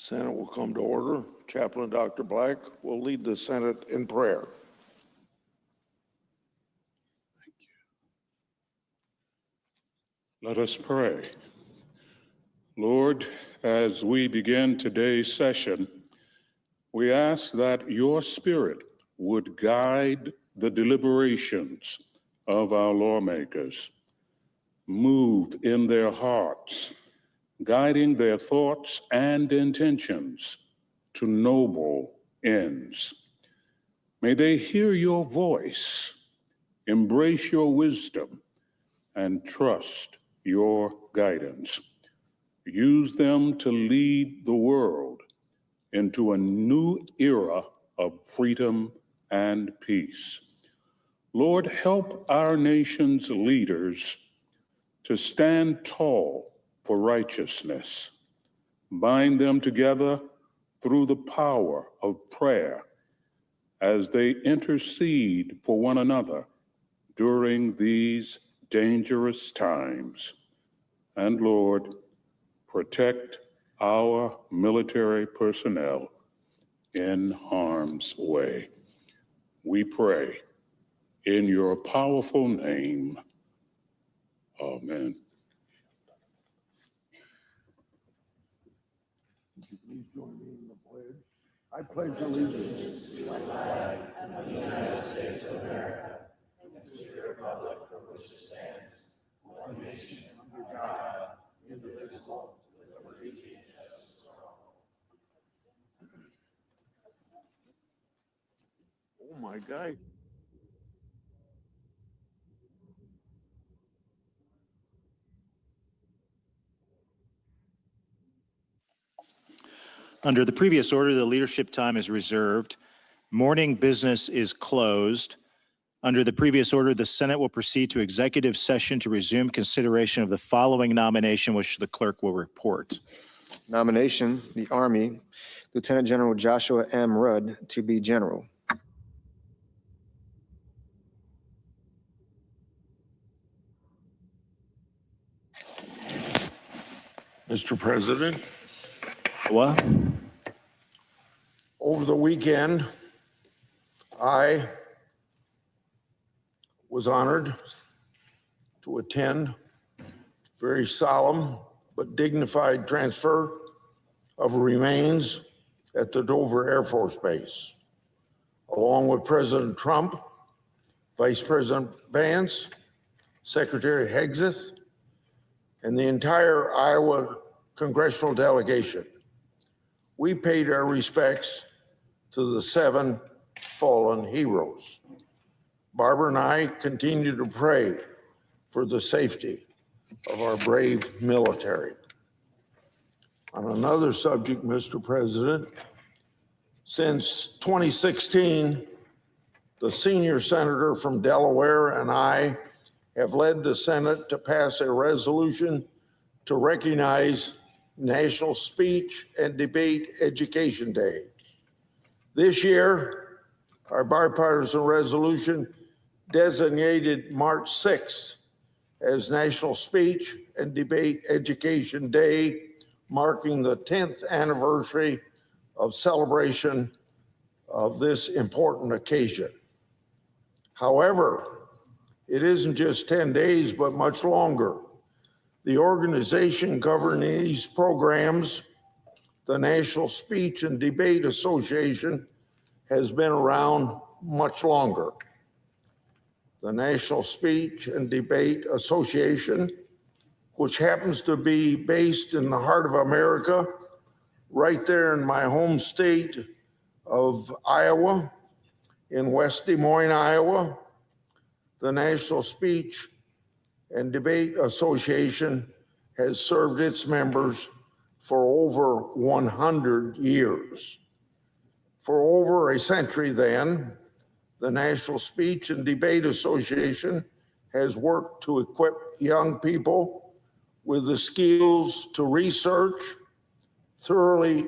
Senate will come to order. Chaplain Dr. Black will lead the Senate in prayer. Thank you. Let us pray. Lord, as we begin today's session, we ask that your Spirit would guide the deliberations of our lawmakers, move in their hearts, guiding their thoughts and intentions to noble ends. May they hear your voice, embrace your wisdom, and trust your guidance. Use them to lead the world into a new era of freedom and peace. Lord, help our nation's leaders to stand tall for righteousness. Bind them together through the power of prayer as they intercede for one another during these dangerous times. And Lord, protect our military personnel in harm's way. We pray in your powerful name. Amen. Please join me in the pledge. I pledge allegiance to the flag of the United States of America and to the republic for which it stands, one nation under God, indivisible, with liberty and justice for all. Oh my God. Under the previous order, the leadership time is reserved. Morning business is closed. Under the previous order, the Senate will proceed to executive session to resume consideration of the following nomination, which the clerk will report. Nomination, the Army, Lieutenant General Joshua M. Rudd to be general. Mr. President, What? over the weekend, I was honored to attend a very solemn but dignified transfer of remains at the Dover Air Force Base, along with President Trump, Vice President Vance, Secretary Hegseth, and the entire Iowa congressional delegation. We paid our respects to the 7 fallen heroes. Barbara and I continue to pray for the safety of our brave military. On another subject, Mr. President, since 2016, the senior senator from Delaware and I have led the Senate to pass a resolution to recognize National Speech and Debate Education Day. This year, our bipartisan resolution designated March 6th as National Speech and Debate Education Day, marking the 10th anniversary of celebration of this important occasion. However, it isn't just 10 days, but much longer. The organization governing these programs, the National Speech and Debate Association, has been around much longer. The National Speech and Debate Association, which happens to be based in the heart of America, right there in my home state of Iowa, in West Des Moines, Iowa, the National Speech and Debate Association has served its members for over 100 years. For over a century then, the National Speech and Debate Association has worked to equip young people with the skills to research thoroughly,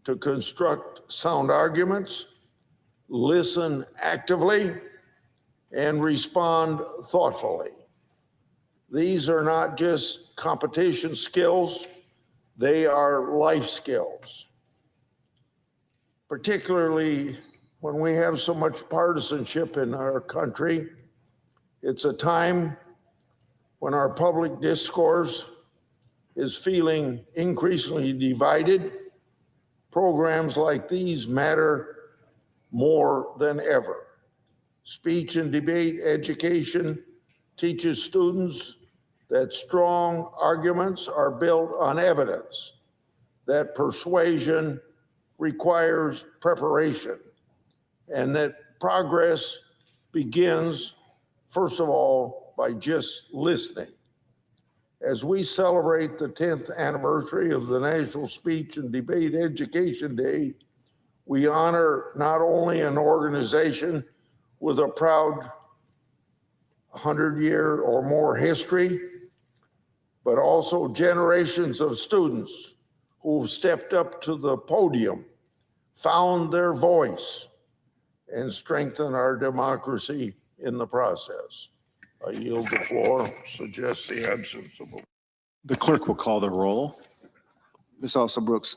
to construct sound arguments, listen actively, and respond thoughtfully. These are not just competition skills, they are life skills. Particularly when we have so much partisanship in our country, it's a time when our public discourse is feeling increasingly divided. Programs like these matter more than ever. Speech and debate education teaches students that strong arguments are built on evidence, that persuasion requires preparation, and that progress begins, first of all, by just listening. As we celebrate the 10th anniversary of the National Speech and Debate Education Day, we honor not only an organization with a proud 100-year or more history, but also generations of students who've stepped up to the podium, found their voice, and strengthened our democracy in the process. I yield the floor, suggest the absence of a. The clerk will call the roll. Ms. Also Brooks.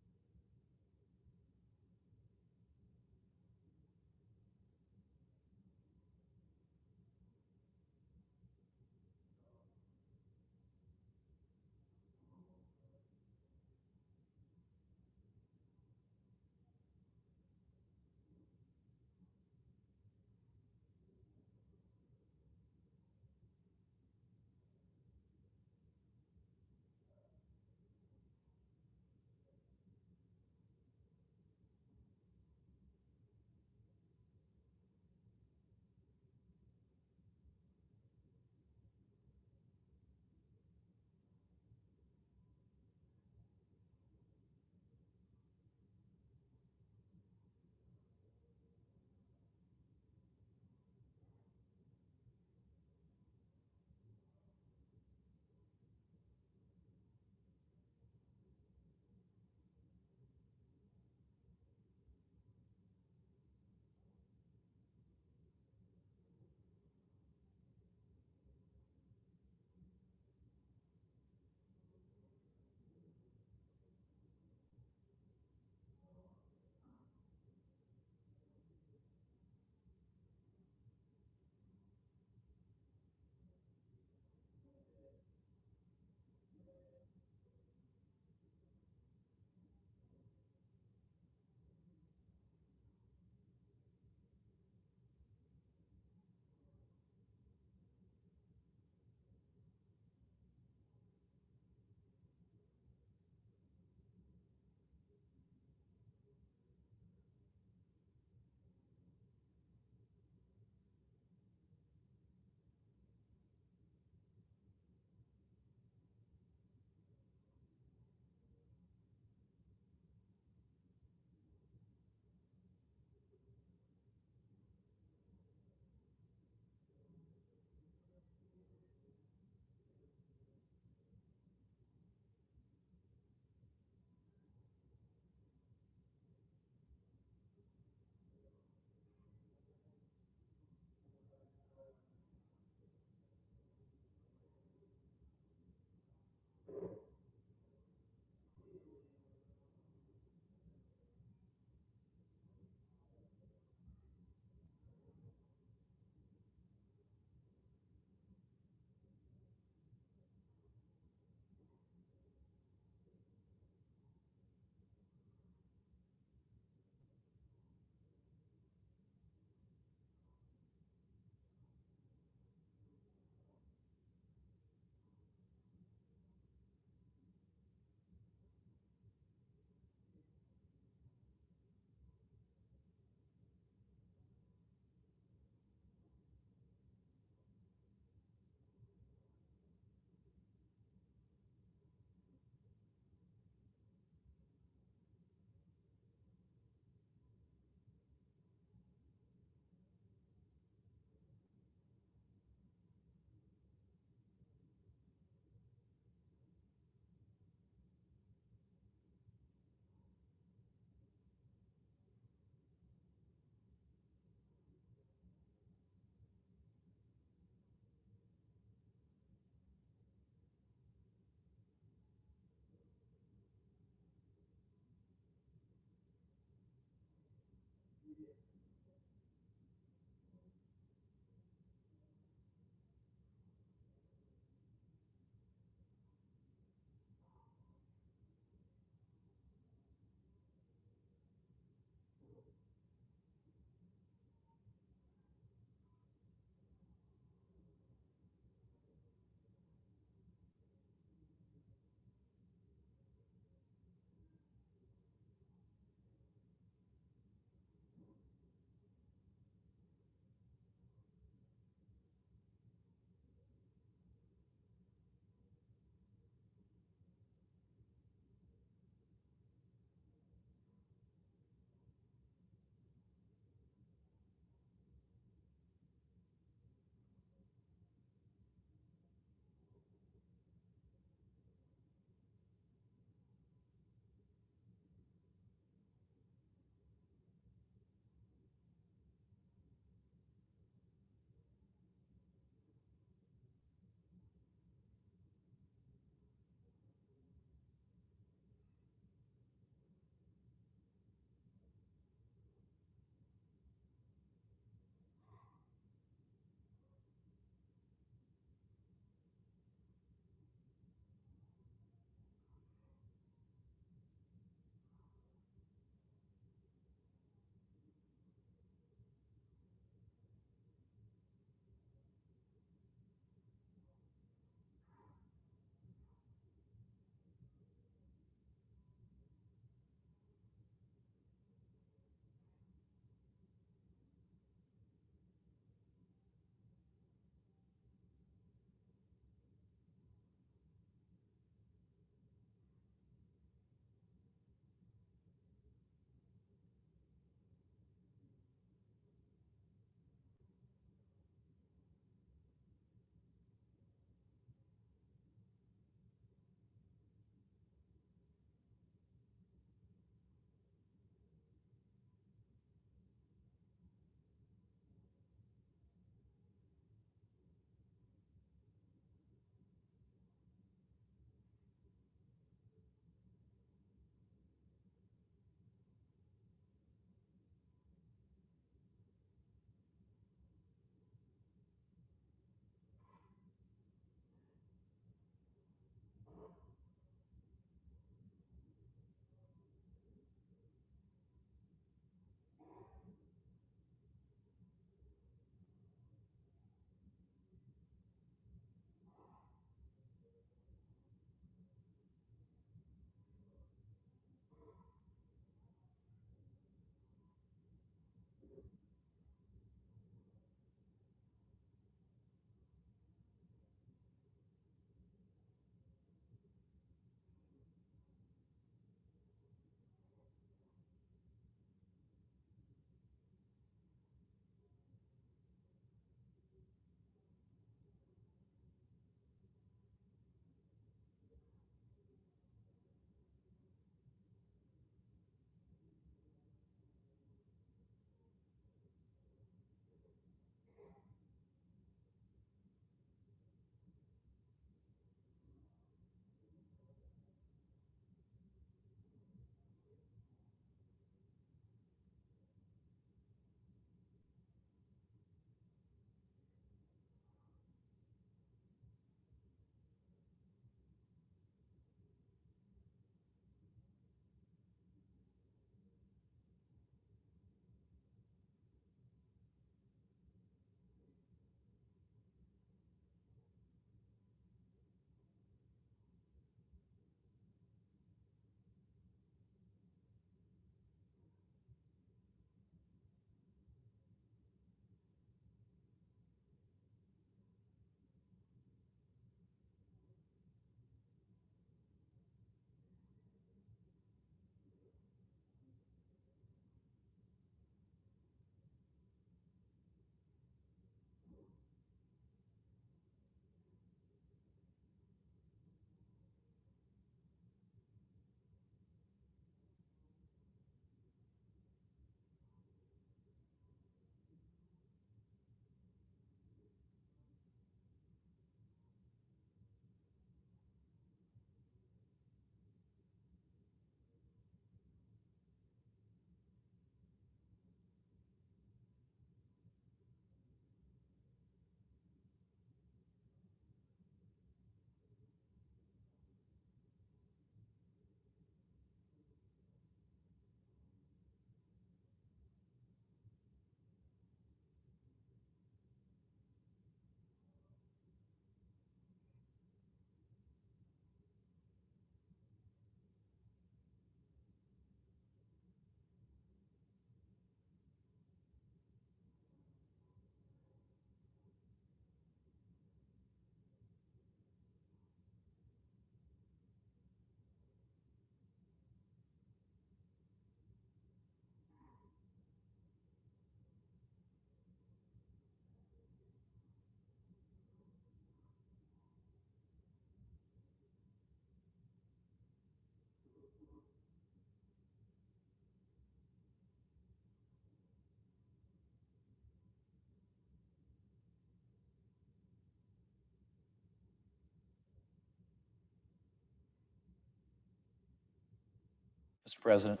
Mr. President.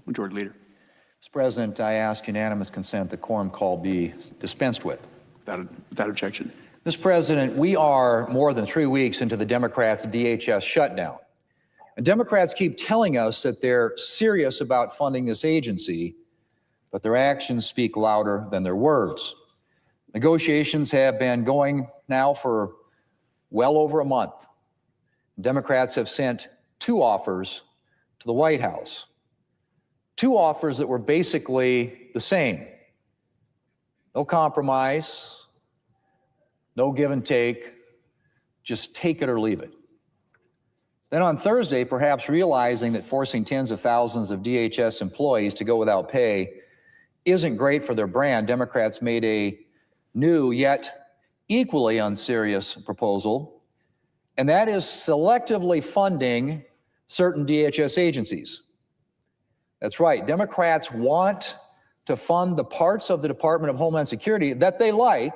Majority Leader. Mr. President, I ask unanimous consent that quorum call be dispensed with. Without objection. Mr. President, we are more than 3 weeks into the Democrats' DHS shutdown. And Democrats keep telling us that they're serious about funding this agency, but their actions speak louder than their words. Negotiations have been going now for well over a month. Democrats have sent 2 offers to the White House. 2 offers that were basically the same. No compromise, no give and take, just take it or leave it. Then on Thursday, perhaps realizing that forcing tens of thousands of DHS employees to go without pay isn't great for their brand, Democrats made a new yet equally unserious proposal, and that is selectively funding certain DHS agencies. That's right, Democrats want to fund the parts of the Department of Homeland Security that they like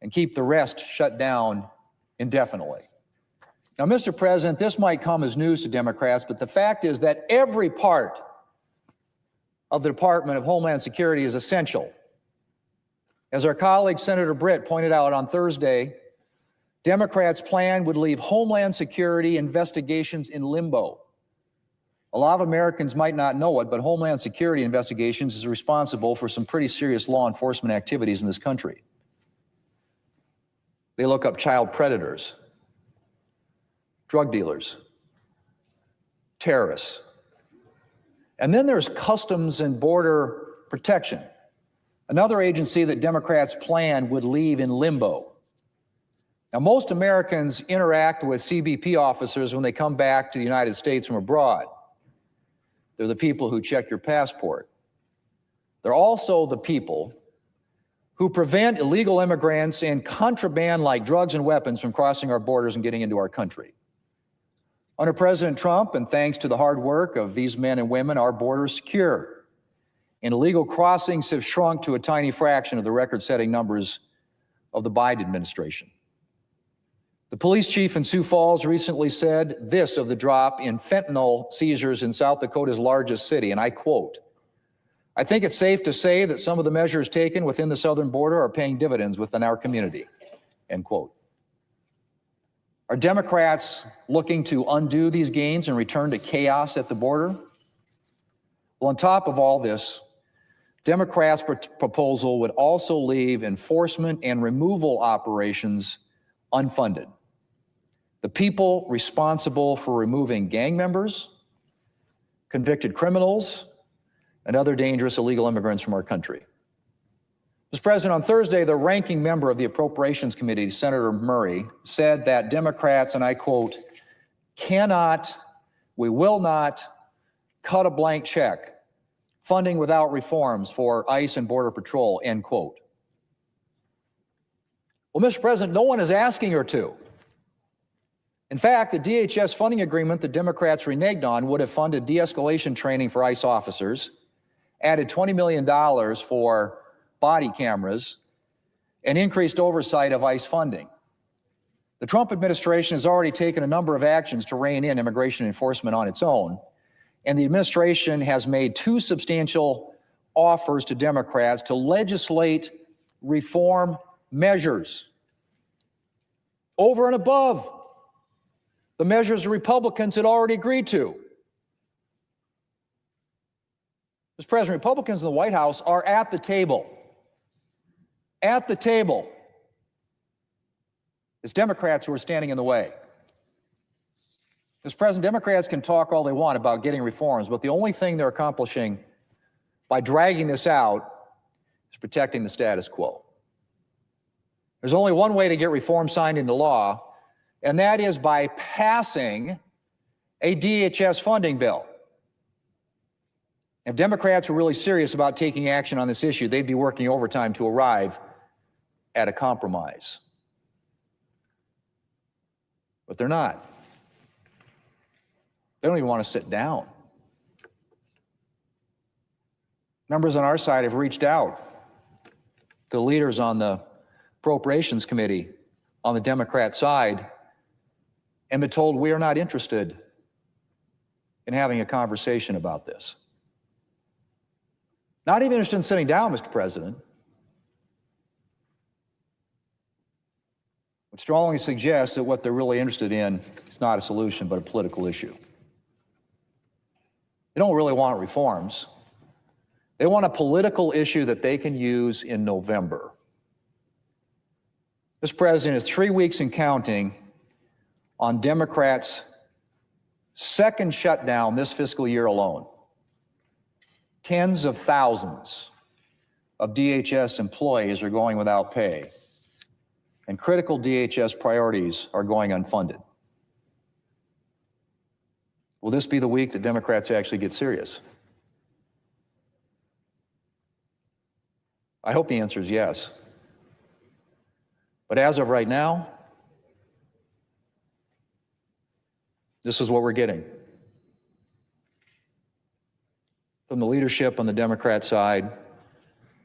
and keep the rest shut down indefinitely. Now, Mr. President, this might come as news to Democrats, but the fact is that every part of the Department of Homeland Security is essential. As our colleague Senator Britt pointed out on Thursday, Democrats' plan would leave Homeland Security investigations in limbo. A lot of Americans might not know it, but Homeland Security investigations is responsible for some pretty serious law enforcement activities in this country. They look up child predators, drug dealers, terrorists. And then there's Customs and Border Protection, another agency that Democrats plan would leave in limbo. Now, most Americans interact with CBP officers when they come back to the United States from abroad. They're the people who check your passport. They're also the people who prevent illegal immigrants and contraband like drugs and weapons from crossing our borders and getting into our country. Under President Trump, and thanks to the hard work of these men and women, our border is secure. And illegal crossings have shrunk to a tiny fraction of the record-setting numbers of the Biden administration. The police chief in Sioux Falls recently said this of the drop in fentanyl seizures in South Dakota's largest city, and I quote, "I think it's safe to say that some of the measures taken within the southern border are paying dividends within our community," end quote. Are Democrats looking to undo these gains and return to chaos at the border? Well, on top of all this, Democrats' proposal would also leave enforcement and removal operations unfunded. The people responsible for removing gang members, convicted criminals, and other dangerous illegal immigrants from our country. Mr. President, on Thursday, the ranking member of the Appropriations Committee, Senator Murray, said that Democrats, and I quote, we will not cut a blank check funding without reforms for ICE and Border Patrol, end quote. Well, Mr. President, no one is asking her to. In fact, the DHS funding agreement the Democrats reneged on would have funded de-escalation training for ICE officers, added $20 million for body cameras, and increased oversight of ICE funding. The Trump administration has already taken a number of actions to rein in immigration enforcement on its own, and the administration has made 2 substantial offers to Democrats to legislate reform measures over and above the measures the Republicans had already agreed to. Mr. President, Republicans in the White House are at the table. At the table. It's Democrats who are standing in the way. Mr. President, Democrats can talk all they want about getting reforms, but the only thing they're accomplishing by dragging this out is protecting the status quo. There's only one way to get reform signed into law, and that is by passing a DHS funding bill. If Democrats were really serious about taking action on this issue, they'd be working overtime to arrive at a compromise. But they're not. They don't even want to sit down. Members on our side have reached out to leaders on the Appropriations Committee on the Democrat side and been told we are not interested in having a conversation about this. Not even interested in sitting down, Mr. President. Would strongly suggest that what they're really interested in is not a solution, but a political issue. They don't really want reforms. They want a political issue that they can use in November. Mr. President, it's 3 weeks and counting on Democrats' second shutdown this fiscal year alone. Tens of thousands of DHS employees are going without pay, and critical DHS priorities are going unfunded. Will this be the week that Democrats actually get serious? I hope the answer is yes. But as of right now, this is what we're getting from the leadership on the Democrat side,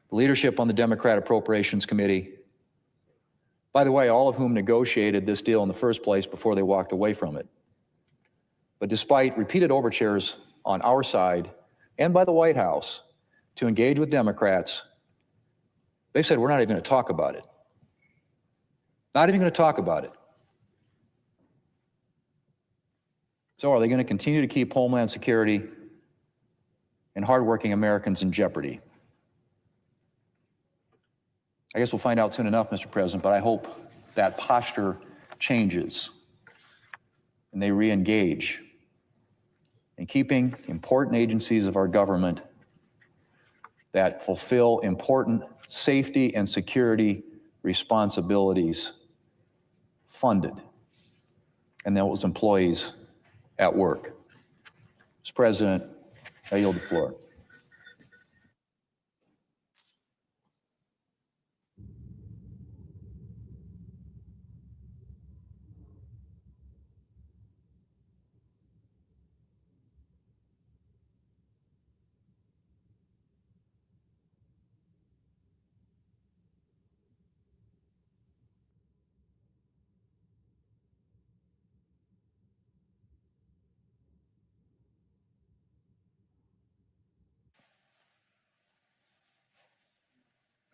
the leadership on the Democrat Appropriations Committee, by the way, all of whom negotiated this deal in the first place before they walked away from it. But despite repeated overtures on our side and by the White House to engage with Democrats, they've said, we're not even going to talk about it. Not even going to talk about it. So are they going to continue to keep Homeland Security and hardworking Americans in jeopardy? I guess we'll find out soon enough, Mr. President, but I hope that posture changes and they re-engage in keeping important agencies of our government that fulfill important safety and security responsibilities funded, and those employees at work. Mr. President, I yield the floor.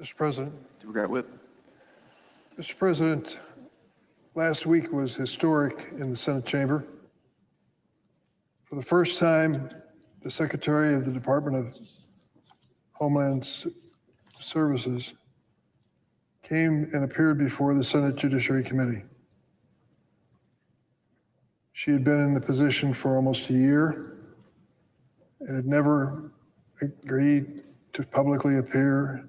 Mr. President. Democrat Whip. Mr. President, last week was historic in the Senate chamber. For the first time, the Secretary of the Department of Homeland Services came and appeared before the Senate Judiciary Committee. She had been in the position for almost a year and had never agreed to publicly appear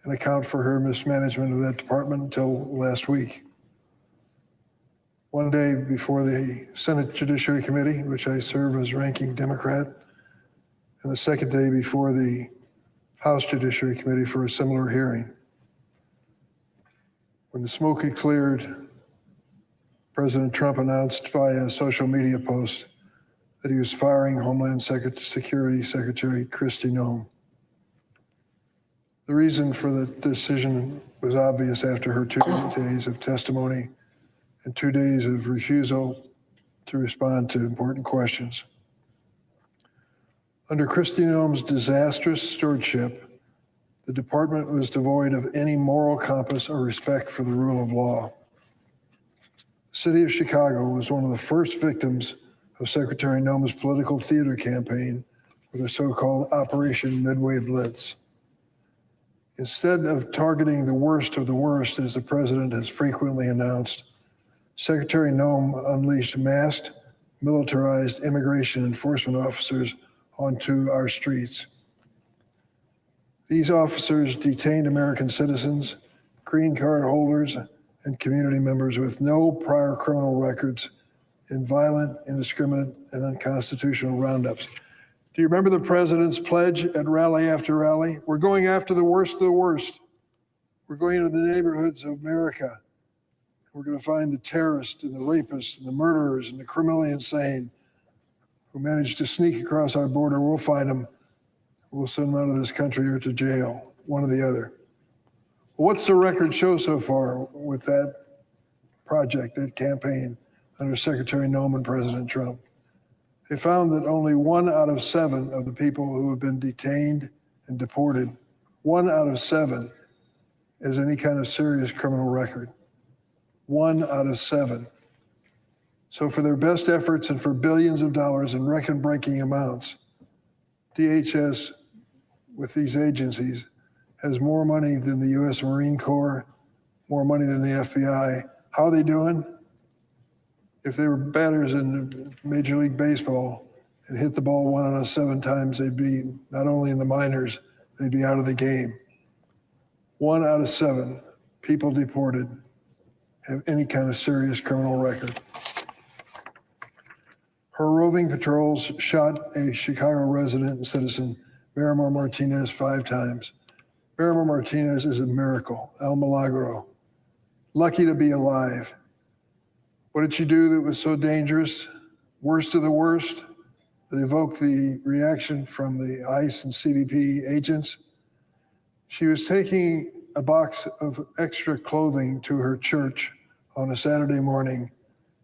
and account for her mismanagement of that department until last week. One day before the Senate Judiciary Committee, which I serve as ranking Democrat, and the second day before the House Judiciary Committee for a similar hearing. When the smoke had cleared, President Trump announced via a social media post that he was firing Homeland Security Secretary Kristi Noem. The reason for the decision was obvious after her 2 days of testimony and 2 days of refusal to respond to important questions. Under Kristi Noem's disastrous stewardship, the department was devoid of any moral compass or respect for the rule of law. The city of Chicago was one of the first victims of Secretary Noem's political theater campaign with her so-called Operation Midway Blitz. Instead of targeting the worst of the worst, as the president has frequently announced, Secretary Noem unleashed masked, militarized immigration enforcement officers onto our streets. These officers detained American citizens, green card holders, and community members with no prior criminal records in violent, indiscriminate, and unconstitutional roundups. Do you remember the president's pledge at rally after rally? We're going after the worst of the worst. We're going into the neighborhoods of America. We're going to find the terrorists and the rapists and the murderers and the criminally insane who managed to sneak across our border. We'll find them. We'll send them out of this country or to jail, one or the other. Well, what's the record show so far with that project, that campaign under Secretary Noem and President Trump? They found that only 1 out of 7 of the people who have been detained and deported, 1 out of 7 has any kind of serious criminal record. 1 out of 7. So for their best efforts and for billions of dollars in record-breaking amounts, DHS with these agencies has more money than the U.S. Marine Corps, more money than the FBI. How are they doing? If they were batters in Major League Baseball and hit the ball 1 out of 7 times, they'd be not only in the minors, they'd be out of the game. 1 out of 7 people deported have any kind of serious criminal record. Her roving patrols shot a Chicago resident and citizen, Miramar Martinez, 5 times. Miramar Martinez is a miracle, El Milagro. Lucky to be alive. What did she do that was so dangerous? Worst of the worst that evoked the reaction from the ICE and CBP agents? She was taking a box of extra clothing to her church on a Saturday morning,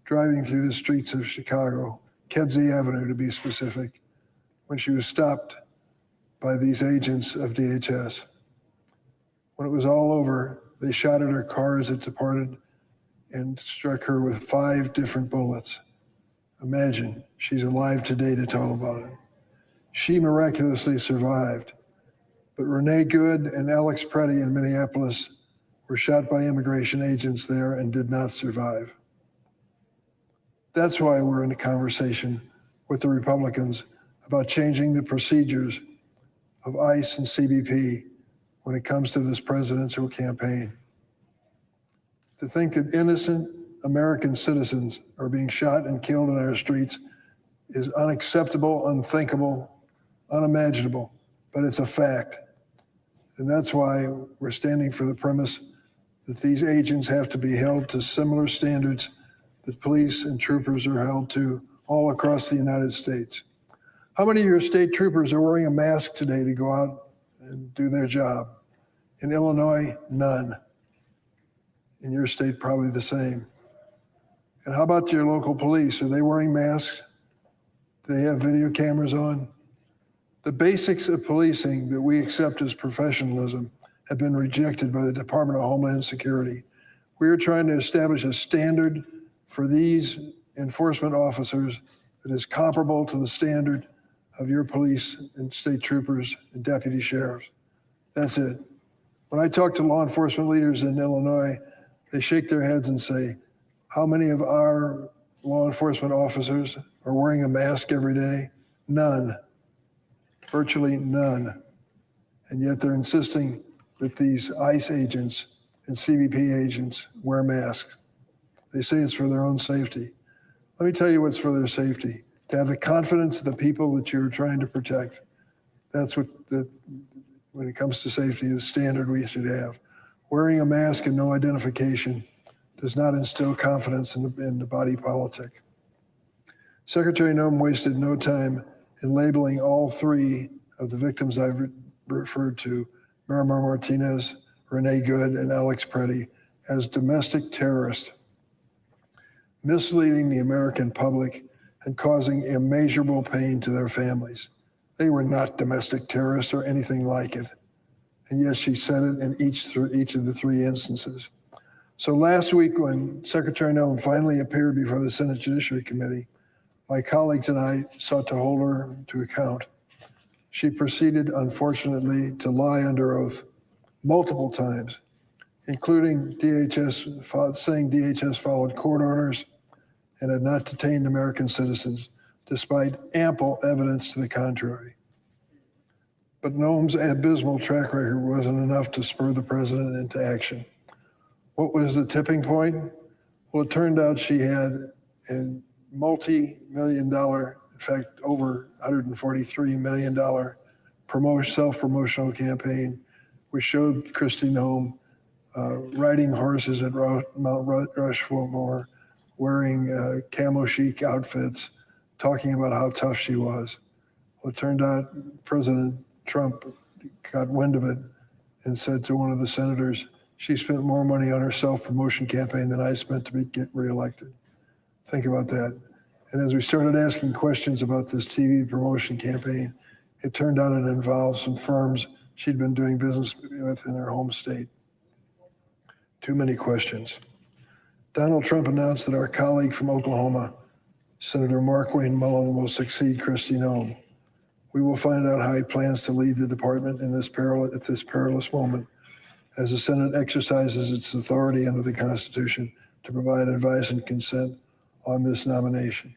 driving through the streets of Chicago, Kedzie Avenue to be specific, when she was stopped by these agents of DHS. When it was all over, they shot at her car as it departed and struck her with 5 different bullets. Imagine, she's alive today to tell about it. She miraculously survived, but Renee Good and Alex Preddy in Minneapolis were shot by immigration agents there and did not survive. That's why we're in a conversation with the Republicans about changing the procedures of ICE and CBP when it comes to this presidential campaign. To think that innocent American citizens are being shot and killed in our streets is unacceptable, unthinkable, unimaginable, but it's a fact. And that's why we're standing for the premise that these agents have to be held to similar standards that police and troopers are held to all across the United States. How many of your state troopers are wearing a mask today to go out and do their job? In Illinois, none. In your state, probably the same. And how about your local police? Are they wearing masks? Do they have video cameras on? The basics of policing that we accept as professionalism have been rejected by the Department of Homeland Security. We are trying to establish a standard for these enforcement officers that is comparable to the standard of your police and state troopers and deputy sheriffs. That's it. When I talk to law enforcement leaders in Illinois, they shake their heads and say, how many of our law enforcement officers are wearing a mask every day? None. Virtually none. And yet they're insisting that these ICE agents and CBP agents wear masks. They say it's for their own safety. Let me tell you what's for their safety. To have the confidence of the people that you're trying to protect. That's what, when it comes to safety, the standard we should have. Wearing a mask and no identification does not instill confidence in the body politic. Secretary Noem wasted no time in labeling all 3 of the victims I've referred to, Miramar Martinez, Renee Good, and Alex Preddy, as domestic terrorists, misleading the American public and causing immeasurable pain to their families. They were not domestic terrorists or anything like it. And yes, she said it in each of the 3 instances. So last week when Secretary Noem finally appeared before the Senate Judiciary Committee, my colleagues and I sought to hold her to account. She proceeded, unfortunately, to lie under oath multiple times, including saying DHS followed court orders and had not detained American citizens, despite ample evidence to the contrary. But Noem's abysmal track record wasn't enough to spur the president into action. What was the tipping point? Well, it turned out she had a multi-million-dollar, in fact, over $143 million self-promotional campaign, which showed Kristi Noem riding horses at Mount Rushmore, wearing camo chic outfits, talking about how tough she was. Well, it turned out President Trump got wind of it and said to one of the senators, she spent more money on her self-promotion campaign than I spent to get reelected. Think about that. And as we started asking questions about this TV promotion campaign, it turned out it involved some firms she'd been doing business with in her home state. Too many questions. Donald Trump announced that our colleague from Oklahoma, Senator Mark Wayne Mullen, will succeed Kristi Noem. We will find out how he plans to lead the department in at this perilous moment as the Senate exercises its authority under the Constitution to provide advice and consent on this nomination.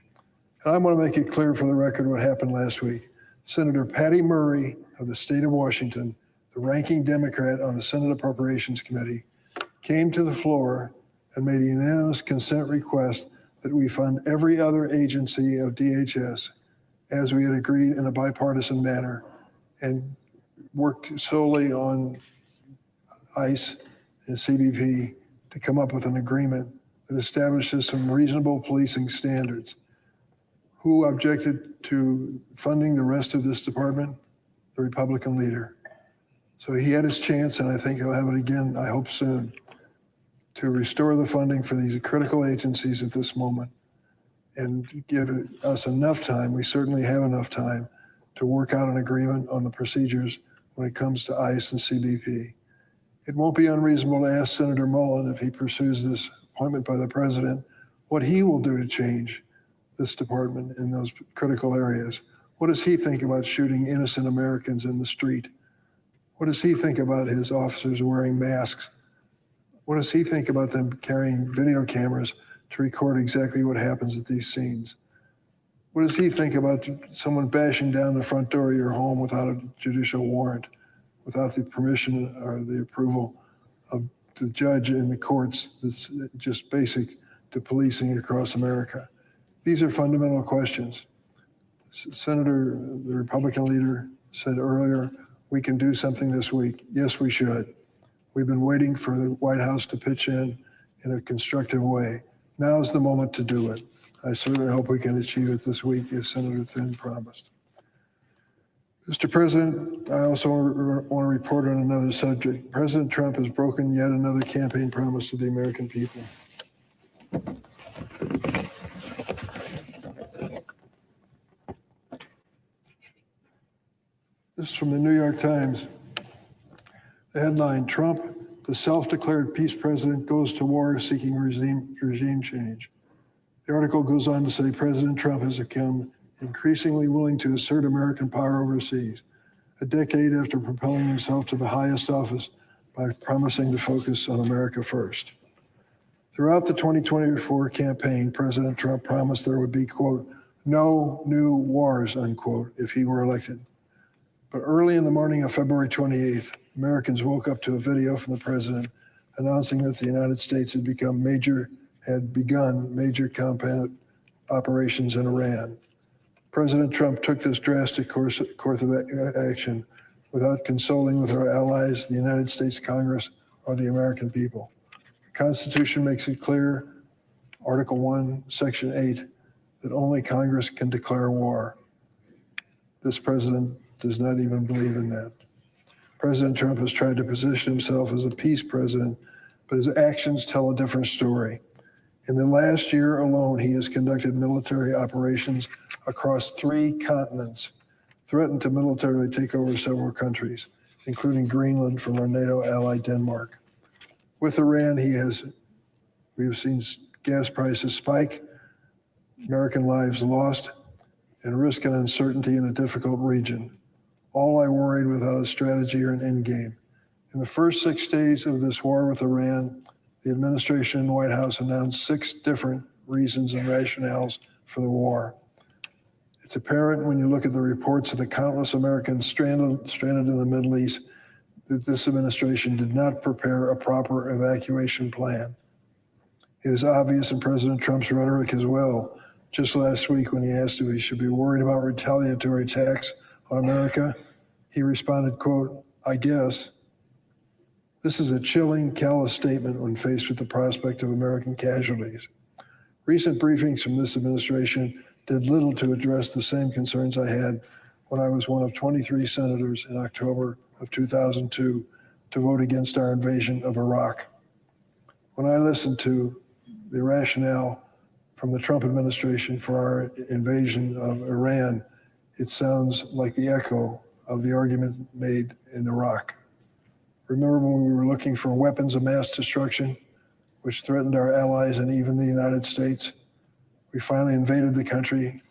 And I want to make it clear for the record what happened last week. Senator Patty Murray of the state of Washington, the ranking Democrat on the Senate Appropriations Committee, came to the floor and made a unanimous consent request that we fund every other agency of DHS as we had agreed in a bipartisan manner and work solely on ICE and CBP to come up with an agreement that establishes some reasonable policing standards. Who objected to funding the rest of this department? The Republican leader. So he had his chance, and I think he'll have it again, I hope soon, to restore the funding for these critical agencies at this moment and give us enough time, we certainly have enough time, to work out an agreement on the procedures when it comes to ICE and CBP. It won't be unreasonable to ask Senator Mullen, if he pursues this appointment by the president, what he will do to change this department in those critical areas. What does he think about shooting innocent Americans in the street? What does he think about his officers wearing masks? What does he think about them carrying video cameras to record exactly what happens at these scenes? What does he think about someone bashing down the front door of your home without a judicial warrant, without the permission or the approval of the judge in the courts? That's just basic to policing across America. These are fundamental questions. Senator, the Republican leader, said earlier, we can do something this week. Yes, we should. We've been waiting for the White House to pitch in a constructive way. Now is the moment to do it. I certainly hope we can achieve it this week, as Senator Thune promised. Mr. President, I also want to report on another subject. President Trump has broken yet another campaign promise to the American people. This is from the New York Times. The headline, Trump, the self-declared peace president, goes to war seeking regime change. The article goes on to say President Trump has become increasingly willing to assert American power overseas, a decade after propelling himself to the highest office by promising to focus on America first. Throughout the 2024 campaign, President Trump promised there would be, quote, no new wars, unquote, if he were elected. But early in the morning of February 28th, Americans woke up to a video from the president announcing that the United States had begun major combat operations in Iran. President Trump took this drastic course of action without consulting with our allies, the United States Congress, or the American people. The Constitution makes it clear, Article 1, Section 8, that only Congress can declare war. This president does not even believe in that. President Trump has tried to position himself as a peace president, but his actions tell a different story. In the last year alone, he has conducted military operations across 3 continents, threatened to militarily take over several countries, including Greenland from our NATO ally Denmark. With Iran, we have seen gas prices spike, American lives lost, and risk and uncertainty in a difficult region. All I worried without a strategy or an end game. In the first 6 days of this war with Iran, the administration and White House announced 6 different reasons and rationales for the war. It's apparent when you look at the reports of the countless Americans stranded in the Middle East that this administration did not prepare a proper evacuation plan. It is obvious in President Trump's rhetoric as well. Just last week when he asked if he should be worried about retaliatory attacks on America, he responded, quote, I guess. This is a chilling, callous statement when faced with the prospect of American casualties. Recent briefings from this administration did little to address the same concerns I had when I was one of 23 senators in October of 2002 to vote against our invasion of Iraq. When I listened to the rationale from the Trump administration for our invasion of Iran, it sounds like the echo of the argument made in Iraq. Remember when we were looking for weapons of mass destruction, which threatened our allies and even the United States? We finally invaded the country,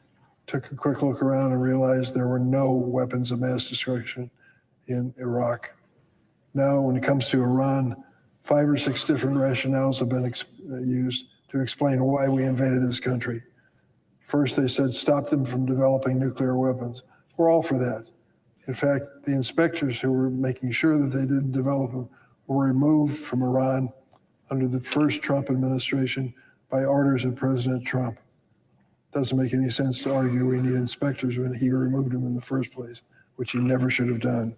took a quick look around and realized there were no weapons of mass destruction in Iraq. Now, when it comes to Iran, 5 or 6 different rationales have been used to explain why we invaded this country. First, they said stop them from developing nuclear weapons. We're all for that. In fact, the inspectors who were making sure that they didn't develop them were removed from Iran under the first Trump administration by orders of President Trump. Doesn't make any sense to argue we need inspectors when he removed them in the first place, which he never should have done.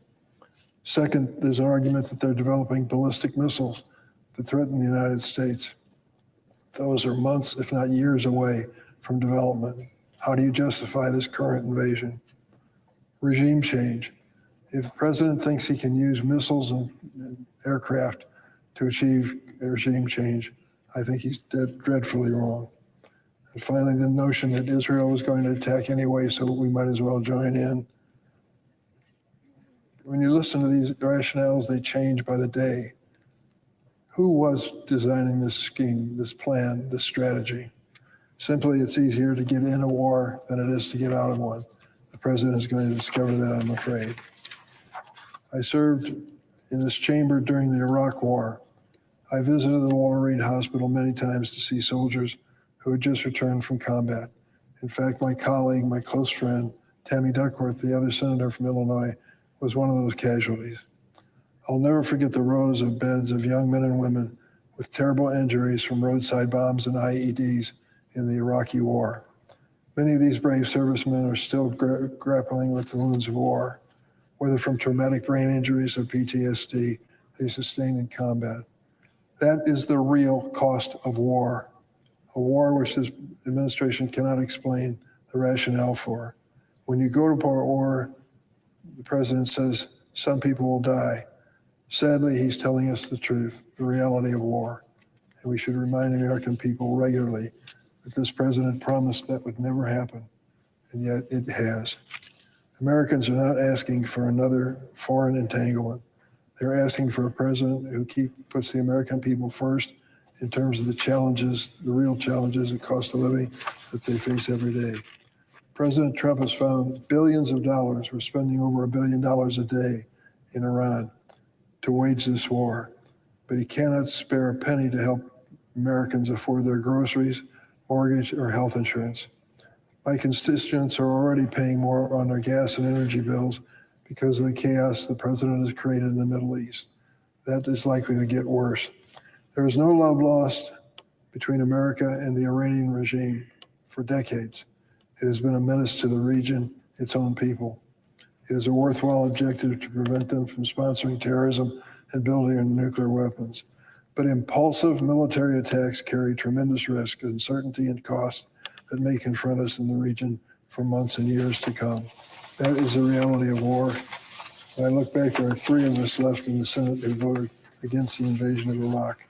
Second, there's an argument that they're developing ballistic missiles that threaten the United States. Those are months, if not years away from development. How do you justify this current invasion? Regime change. If the president thinks he can use missiles and aircraft to achieve regime change, I think he's dreadfully wrong. And finally, the notion that Israel was going to attack anyway, so we might as well join in. When you listen to these rationales, they change by the day. Who was designing this scheme, this plan, this strategy? Simply, it's easier to get in a war than it is to get out of one. The president is going to discover that, I'm afraid. I served in this chamber during the Iraq War. I visited the Walter Reed Hospital many times to see soldiers who had just returned from combat. In fact, my colleague, my close friend, Tammy Duckworth, the other senator from Illinois, was one of those casualties. I'll never forget the rows of beds of young men and women with terrible injuries from roadside bombs and IEDs in the Iraqi war. Many of these brave servicemen are still grappling with the wounds of war, whether from traumatic brain injuries or PTSD they sustained in combat. That is the real cost of war, a war which this administration cannot explain the rationale for. When you go to war, the president says some people will die. Sadly, he's telling us the truth, the reality of war. And we should remind American people regularly that this president promised that would never happen, and yet it has. Americans are not asking for another foreign entanglement. They're asking for a president who puts the American people first in terms of the challenges, the real challenges and cost of living that they face every day. President Trump has found billions of dollars. We're spending over $1 billion a day in Iran to wage this war, but he cannot spare a penny to help Americans afford their groceries, mortgage, or health insurance. My constituents are already paying more on their gas and energy bills because of the chaos the president has created in the Middle East. That is likely to get worse. There is no love lost between America and the Iranian regime for decades. It has been a menace to the region, its own people. It is a worthwhile objective to prevent them from sponsoring terrorism and building nuclear weapons. But impulsive military attacks carry tremendous risk, uncertainty, and cost that may confront us in the region for months and years to come. That is the reality of war. When I look back, there are 3 of us left in the Senate who voted against the invasion of Iraq.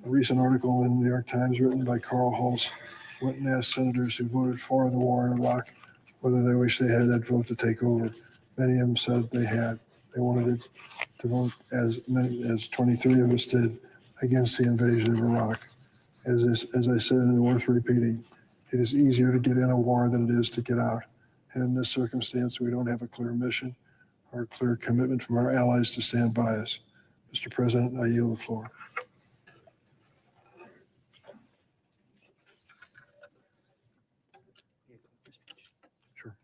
A recent article in the New York Times written by Carl Hulse went and asked senators who voted for the war in Iraq whether they wish they had that vote to take over. Many of them said they had. They wanted it to vote as many as 23 of us did against the invasion of Iraq. As I said, and worth repeating, it is easier to get in a war than it is to get out. And in this circumstance, we don't have a clear mission or a clear commitment from our allies to stand by us. Mr. President, I yield the floor. Sure.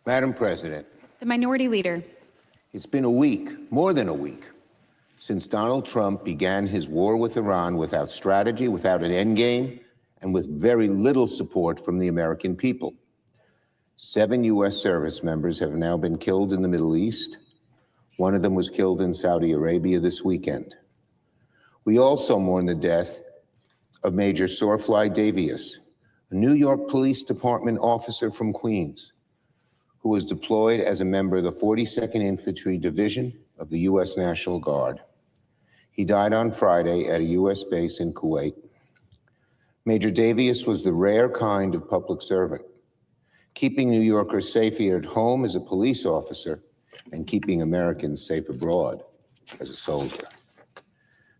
Madam President, The Minority Leader. it's been a week, more than a week, since Donald Trump began his war with Iran without strategy, without an endgame, and with very little support from the American people. 7 U.S. service members have now been killed in the Middle East. One of them was killed in Saudi Arabia this weekend. We also mourn the death of Major Sorfly Davies, a New York Police Department officer from Queens, who was deployed as a member of the 42nd Infantry Division of the U.S. National Guard. He died on Friday at a U.S. base in Kuwait. Major Davies was the rare kind of public servant, keeping New Yorkers safe here at home as a police officer and keeping Americans safe abroad as a soldier.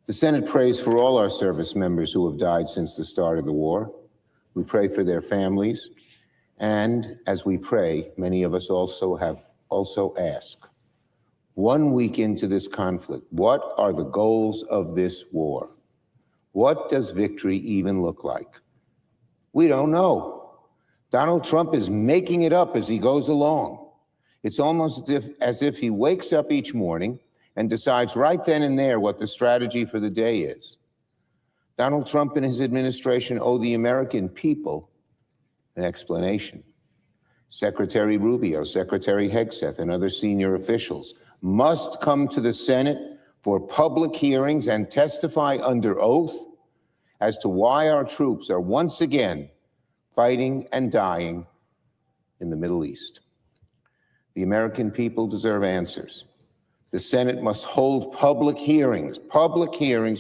The Senate prays for all our service members who have died since the start of the war. We pray for their families. And as we pray, many of us also ask, 1 week into this conflict, what are the goals of this war? What does victory even look like? We don't know. Donald Trump is making it up as he goes along. It's almost as if he wakes up each morning and decides right then and there what the strategy for the day is. Donald Trump and his administration owe the American people an explanation. Secretary Rubio, Secretary Hegseth, and other senior officials must come to the Senate for public hearings and testify under oath as to why our troops are once again fighting and dying in the Middle East. The American people deserve answers. The Senate must hold public hearings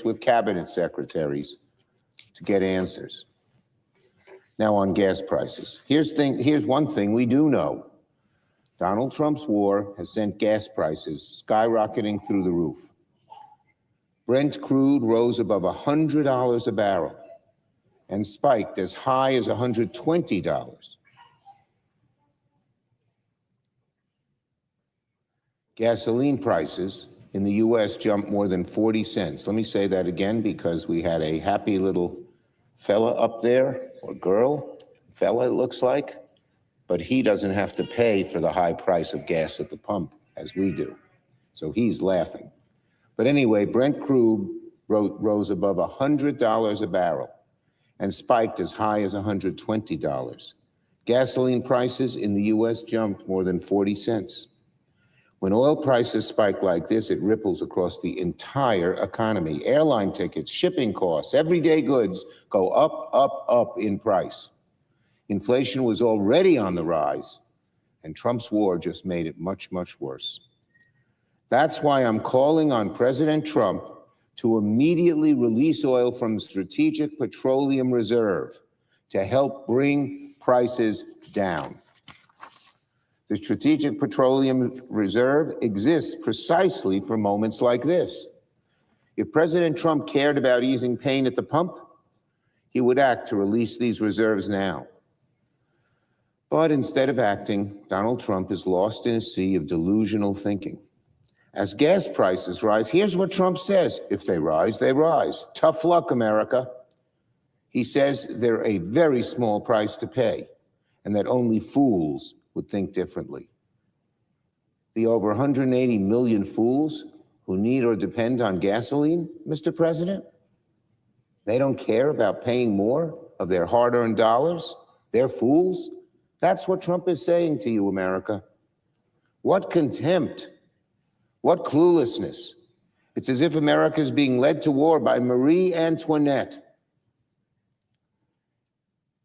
with cabinet secretaries to get answers. Now on gas prices. Here's one thing we do know. Donald Trump's war has sent gas prices skyrocketing through the roof. Brent crude rose above $100 a barrel and spiked as high as $120. Gasoline prices in the U.S. jumped more than 40 cents. Let me say that again because we had a happy little fella up there, or girl, fella it looks like, but he doesn't have to pay for the high price of gas at the pump as we do. So he's laughing. But anyway, Brent crude rose above $100 a barrel and spiked as high as $120. Gasoline prices in the U.S. jumped more than 40 cents. When oil prices spike like this, it ripples across the entire economy. Airline tickets, shipping costs, everyday goods go up, up, up in price. Inflation was already on the rise, and Trump's war just made it much, much worse. That's why I'm calling on President Trump to immediately release oil from the Strategic Petroleum Reserve to help bring prices down. The Strategic Petroleum Reserve exists precisely for moments like this. If President Trump cared about easing pain at the pump, he would act to release these reserves now. But instead of acting, Donald Trump is lost in a sea of delusional thinking. As gas prices rise, here's what Trump says: if they rise, they rise. Tough luck, America. He says they're a very small price to pay and that only fools would think differently. The over 180 million fools who need or depend on gasoline, Mr. President, they don't care about paying more of their hard-earned dollars? They're fools? That's what Trump is saying to you, America. What contempt, what cluelessness. It's as if America is being led to war by Marie Antoinette.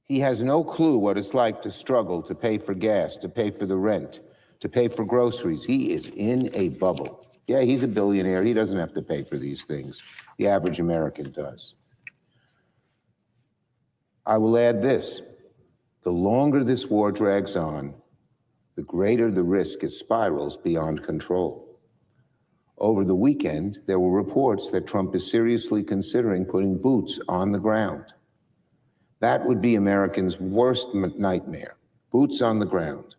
He has no clue what it's like to struggle to pay for gas, to pay for the rent, to pay for groceries. He is in a bubble. Yeah, he's a billionaire. He doesn't have to pay for these things. The average American does. I will add this. The longer this war drags on, the greater the risk it spirals beyond control. Over the weekend, there were reports that Trump is seriously considering putting boots on the ground. That would be Americans' worst nightmare, boots on the ground.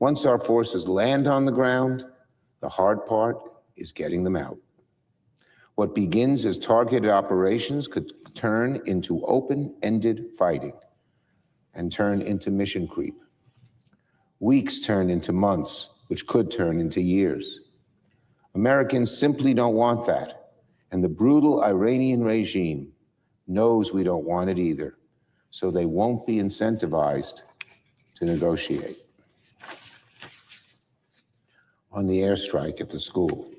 Once our forces land on the ground, the hard part is getting them out. What begins as targeted operations could turn into open-ended fighting and turn into mission creep. Weeks turn into months, which could turn into years. Americans simply don't want that, and the brutal Iranian regime knows we don't want it either, so they won't be incentivized to negotiate. On the airstrike at the school.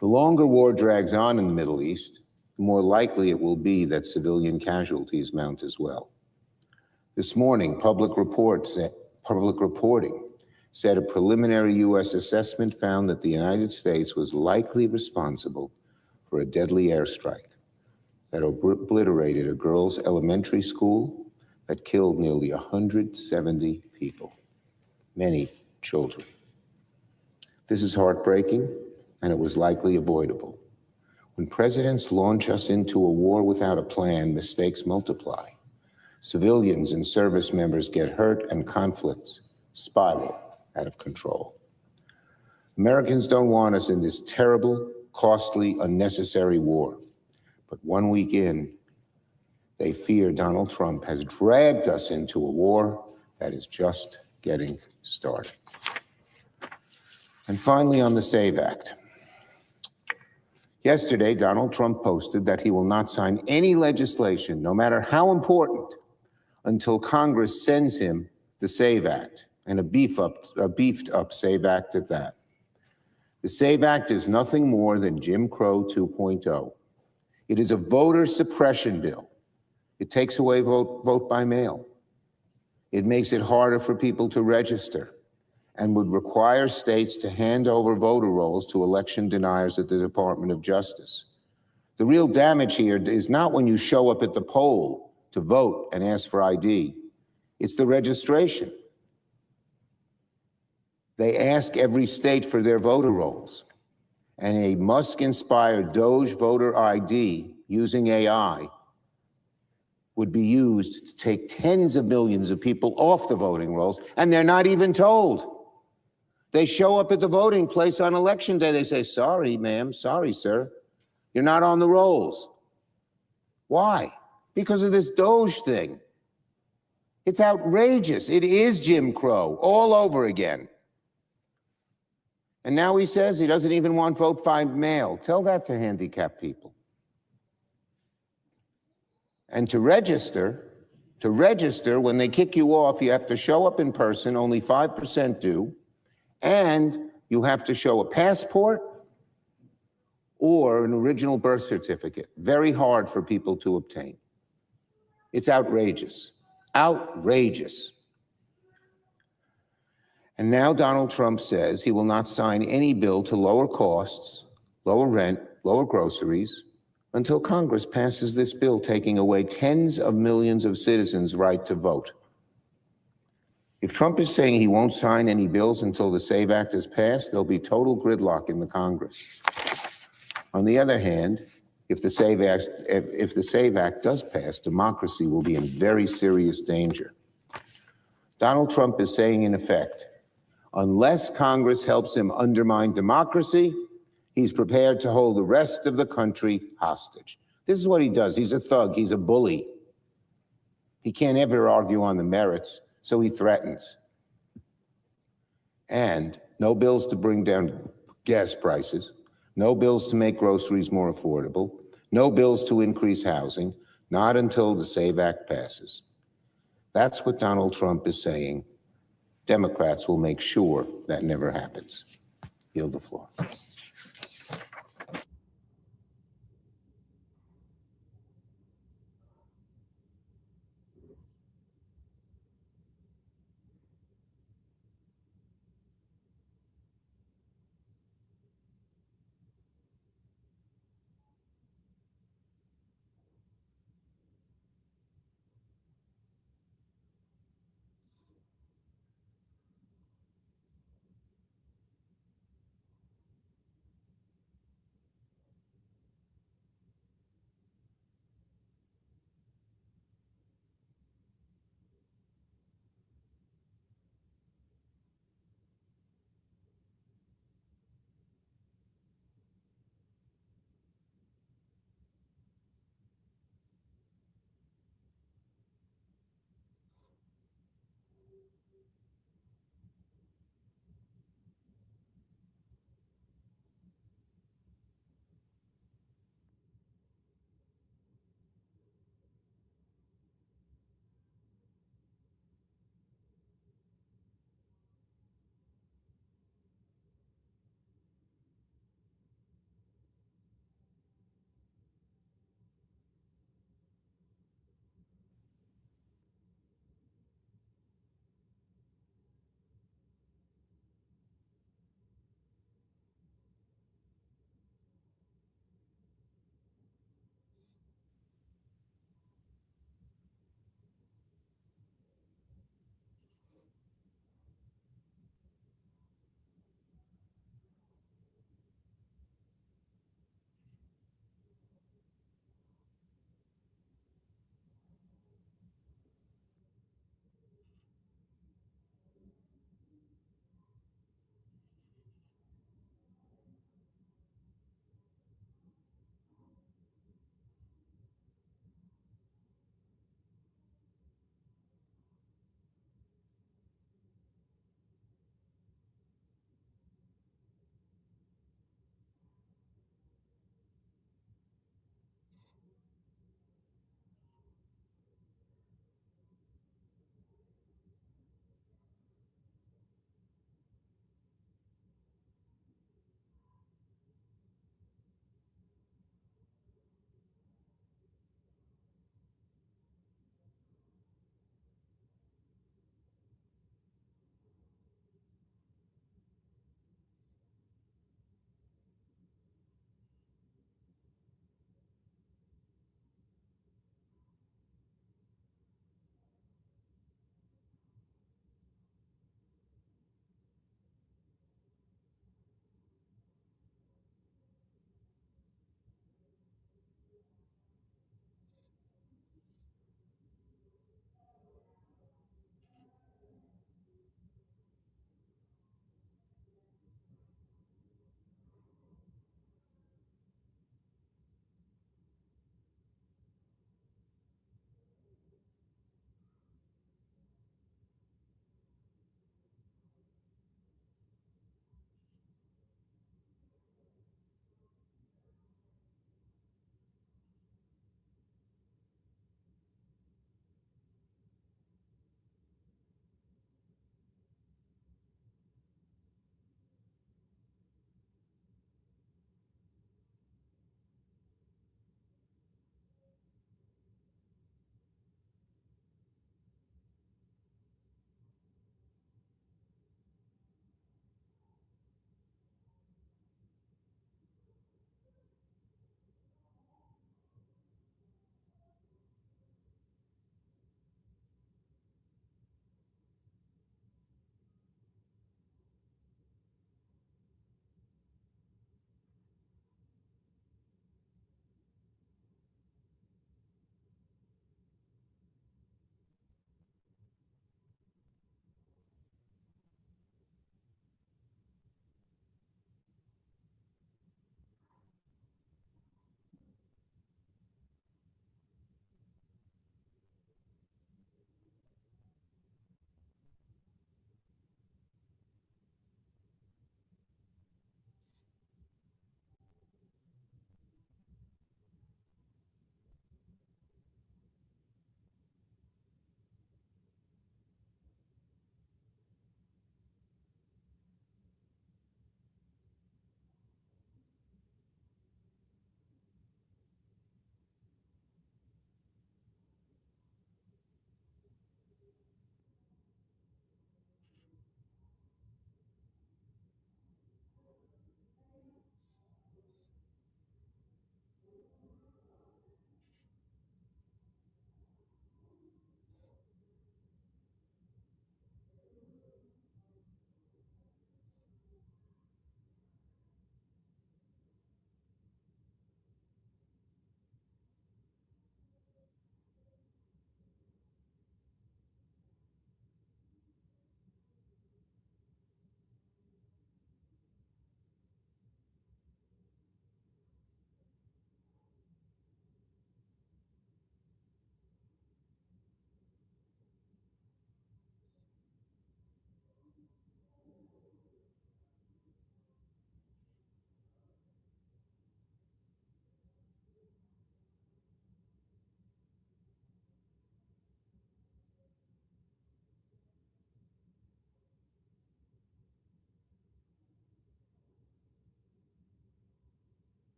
The longer war drags on in the Middle East, the more likely it will be that civilian casualties mount as well. This morning, public reporting said a preliminary U.S. assessment found that the United States was likely responsible for a deadly airstrike that obliterated a girls' elementary school that killed nearly 170 people, many children. This is heartbreaking, and it was likely avoidable. When presidents launch us into a war without a plan, mistakes multiply. Civilians and service members get hurt, and conflicts spiral out of control. Americans don't want us in this terrible, costly, unnecessary war. But 1 week in, they fear Donald Trump has dragged us into a war that is just getting started. And finally, on the SAVE Act. Yesterday, Donald Trump posted that he will not sign any legislation, no matter how important, until Congress sends him the SAVE Act, and a beefed up SAVE Act at that. The SAVE Act is nothing more than Jim Crow 2.0. It is a voter suppression bill. It takes away vote by mail. It makes it harder for people to register and would require states to hand over voter rolls to election deniers at the Department of Justice. The real damage here is not when you show up at the poll to vote and ask for ID. It's the registration. They ask every state for their voter rolls, and a Musk-inspired Doge voter ID using AI would be used to take tens of millions of people off the voting rolls, and they're not even told. They show up at the voting place on election day. They say, sorry, ma'am, sorry, sir, you're not on the rolls. Why? Because of this Doge thing. It's outrageous. It is Jim Crow all over again. And now he says he doesn't even want vote by mail. Tell that to handicapped people. And to register, when they kick you off, you have to show up in person, only 5% do, and you have to show a passport or an original birth certificate. Very hard for people to obtain. It's outrageous. Outrageous. And now Donald Trump says he will not sign any bill to lower costs, lower rent, lower groceries, until Congress passes this bill taking away tens of millions of citizens' right to vote. If Trump is saying he won't sign any bills until the SAVE Act is passed, there'll be total gridlock in the Congress. On the other hand, if the SAVE Act does pass, democracy will be in very serious danger. Donald Trump is saying, in effect, unless Congress helps him undermine democracy, he's prepared to hold the rest of the country hostage. This is what he does. He's a thug. He's a bully. He can't ever argue on the merits, so he threatens. And no bills to bring down gas prices, no bills to make groceries more affordable, no bills to increase housing, not until the SAVE Act passes. That's what Donald Trump is saying. Democrats will make sure that never happens. Yield the floor.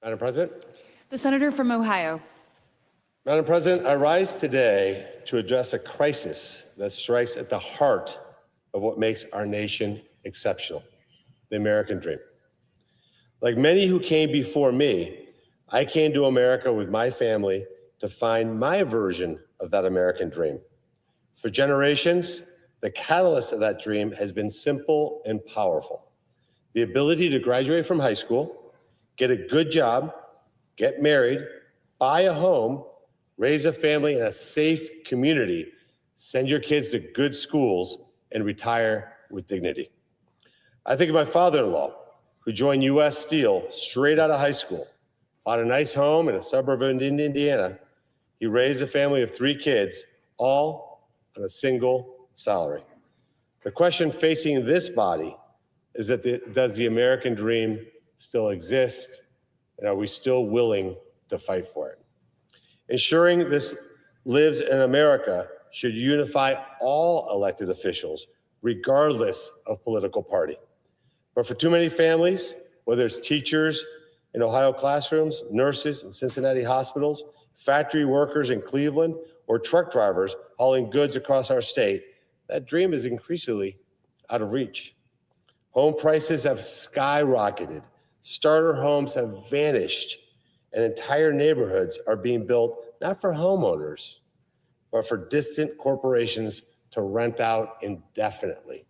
Madam President. The senator from Ohio. Madam President, I rise today to address a crisis that strikes at the heart of what makes our nation exceptional, the American dream. Like many who came before me, I came to America with my family to find my version of that American dream. For generations, the catalyst of that dream has been simple and powerful. The ability to graduate from high school, get a good job, get married, buy a home, raise a family in a safe community, send your kids to good schools, and retire with dignity. I think of my father-in-law, who joined U.S. Steel straight out of high school, bought a nice home in a suburb of Indiana. He raised a family of 3 kids, all on a single salary. The question facing this body is that does the American dream still exist, and are we still willing to fight for it? Ensuring this lives in America should unify all elected officials, regardless of political party. But for too many families, whether it's teachers in Ohio classrooms, nurses in Cincinnati hospitals, factory workers in Cleveland, or truck drivers hauling goods across our state, that dream is increasingly out of reach. Home prices have skyrocketed, starter homes have vanished, and entire neighborhoods are being built not for homeowners, but for distant corporations to rent out indefinitely.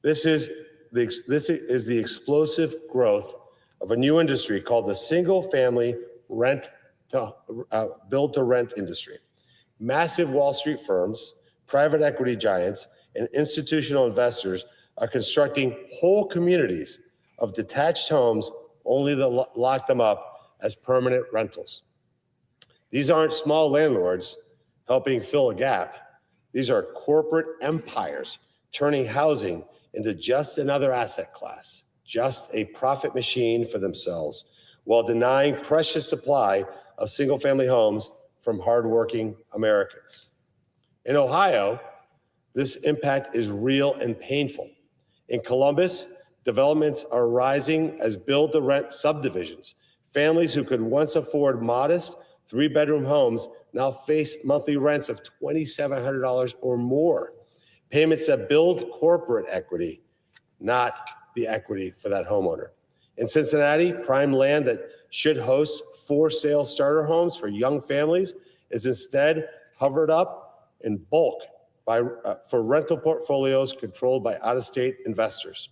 This is the explosive growth of a new industry called the single-family build-to-rent industry. Massive Wall Street firms, private equity giants, and institutional investors are constructing whole communities of detached homes only to lock them up as permanent rentals. These aren't small landlords helping fill a gap. These are corporate empires turning housing into just another asset class, just a profit machine for themselves, while denying precious supply of single-family homes from hardworking Americans. In Ohio, this impact is real and painful. In Columbus, developments are rising as build-to-rent subdivisions. Families who could once afford modest 3-bedroom homes now face monthly rents of $2,700 or more. Payments that build corporate equity, not the equity for that homeowner. In Cincinnati, prime land that should host for-sale starter homes for young families is instead hovered up in bulk for rental portfolios controlled by out-of-state investors.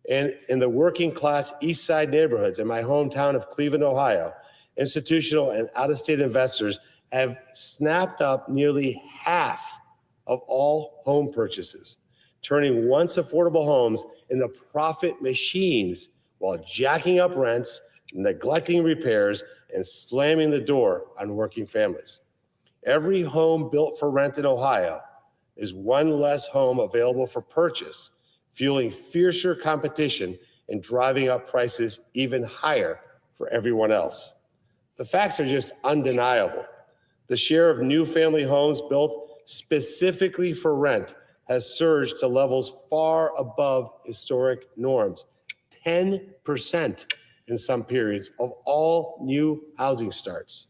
And in the working-class East Side neighborhoods in my hometown of Cleveland, Ohio, institutional and out-of-state investors have snapped up nearly half of all home purchases, turning once affordable homes into profit machines while jacking up rents, neglecting repairs, and slamming the door on working families. Every home built for rent in Ohio is one less home available for purchase, fueling fiercer competition and driving up prices even higher for everyone else. The facts are just undeniable. The share of new family homes built specifically for rent has surged to levels far above historic norms, 10% in some periods of all new housing starts.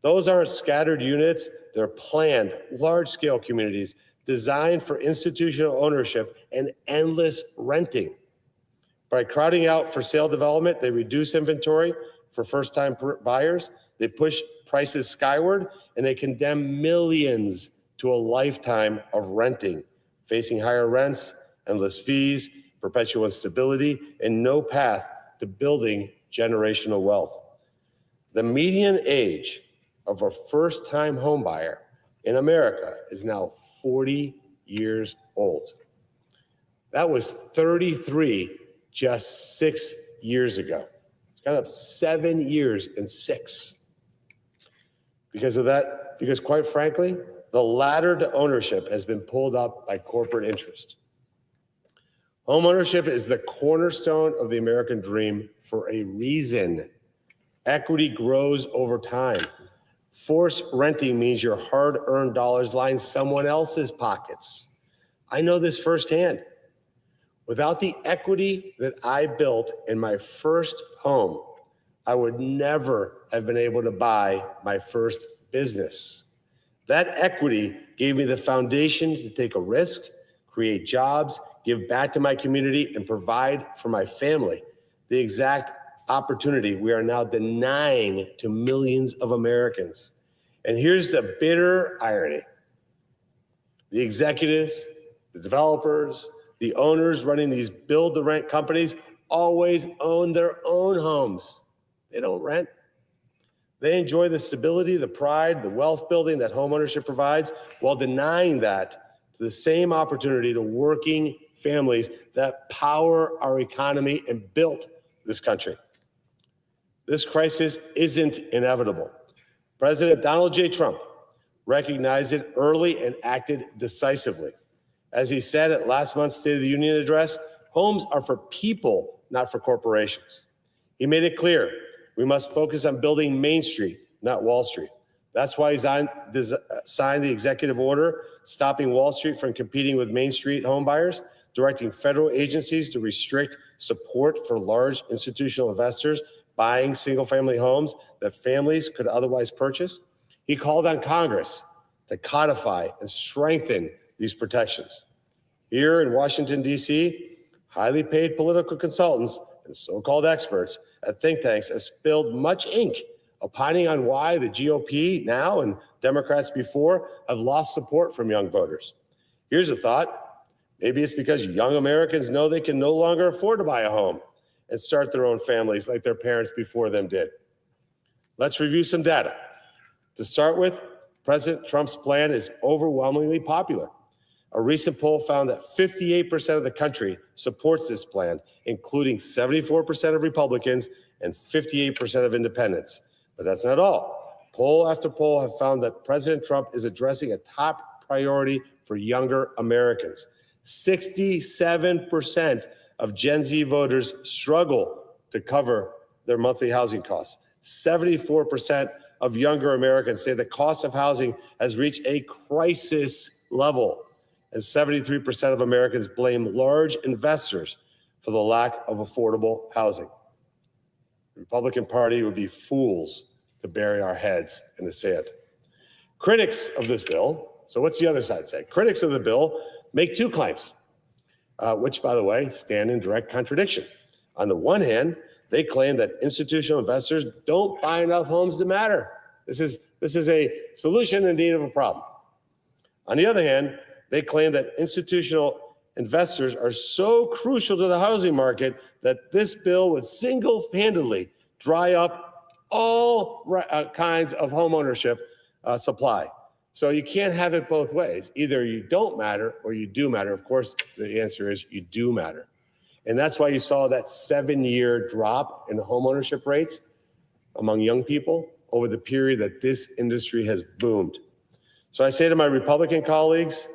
Those aren't scattered units, they're planned, large-scale communities designed for institutional ownership and endless renting. By crowding out for sale development, they reduce inventory for first-time buyers, they push prices skyward, and they condemn millions to a lifetime of renting, facing higher rents, endless fees, perpetual instability, and no path to building generational wealth. The median age of a first-time homebuyer in America is now 40 years old. That was 33 just 6 years ago. It's gone up 7 years and 6. Because of that, because quite frankly, the ladder to ownership has been pulled up by corporate interest. Homeownership is the cornerstone of the American dream for a reason. Equity grows over time. Forced renting means your hard-earned dollars line someone else's pockets. I know this firsthand. Without the equity that I built in my first home, I would never have been able to buy my first business. That equity gave me the foundation to take a risk, create jobs, give back to my community, and provide for my family. The exact opportunity we are now denying to millions of Americans. And here's the bitter irony. The executives, the developers, the owners running these build-to-rent companies always own their own homes. They don't rent. They enjoy the stability, the pride, the wealth building that homeownership provides, while denying that to the same opportunity to working families that power our economy and built this country. This crisis isn't inevitable. President Donald J. Trump recognized it early and acted decisively. As he said at last month's State of the Union address, homes are for people, not for corporations. He made it clear we must focus on building Main Street, not Wall Street. That's why he signed the executive order stopping Wall Street from competing with Main Street home buyers, directing federal agencies to restrict support for large institutional investors buying single-family homes that families could otherwise purchase. He called on Congress to codify and strengthen these protections. Here in Washington, D.C., highly paid political consultants and so-called experts at think tanks have spilled much ink opining on why the GOP now and Democrats before have lost support from young voters. Here's a thought. Maybe it's because young Americans know they can no longer afford to buy a home and start their own families like their parents before them did. Let's review some data. To start with, President Trump's plan is overwhelmingly popular. A recent poll found that 58% of the country supports this plan, including 74% of Republicans and 58% of independents. But that's not all. Poll after poll have found that President Trump is addressing a top priority for younger Americans. 67% of Gen Z voters struggle to cover their monthly housing costs. 74% of younger Americans say the cost of housing has reached a crisis level. And 73% of Americans blame large investors for the lack of affordable housing. The Republican Party would be fools to bury our heads in the sand. Critics of this bill, so what's the other side say? Critics of the bill make two claims, which, by the way, stand in direct contradiction. On the one hand, they claim that institutional investors don't buy enough homes to matter. This is a solution in need of a problem. On the other hand, they claim that institutional investors are so crucial to the housing market that this bill would single-handedly dry up all kinds of homeownership supply. So you can't have it both ways. Either you don't matter or you do matter. Of course, the answer is you do matter. And that's why you saw that 7-year drop in the homeownership rates among young people over the period that this industry has boomed. So I say to my Republican colleagues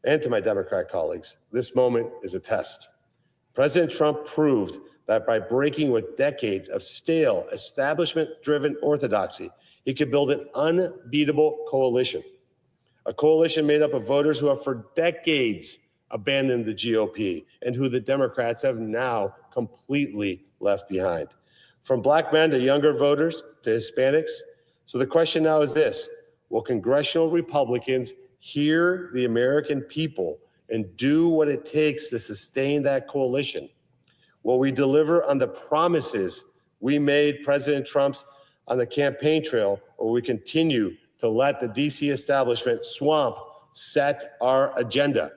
and to my Democrat colleagues, this moment is a test. President Trump proved that by breaking with decades of stale, establishment-driven orthodoxy, he could build an unbeatable coalition, a coalition made up of voters who have for decades abandoned the GOP and who the Democrats have now completely left behind. From Black men to younger voters to Hispanics. So the question now is this: will congressional Republicans hear the American people and do what it takes to sustain that coalition? Will we deliver on the promises we made President Trump's on the campaign trail, or will we continue to let the DC establishment set our agenda?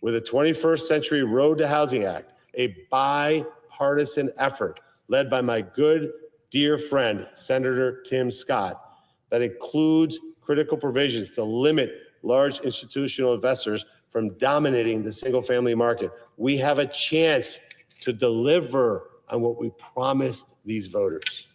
With the 21st Century Road to Housing Act, a bipartisan effort led by my good, dear friend, Senator Tim Scott, that includes critical provisions to limit large institutional investors from dominating the single-family market. We have a chance to deliver on what we promised these voters.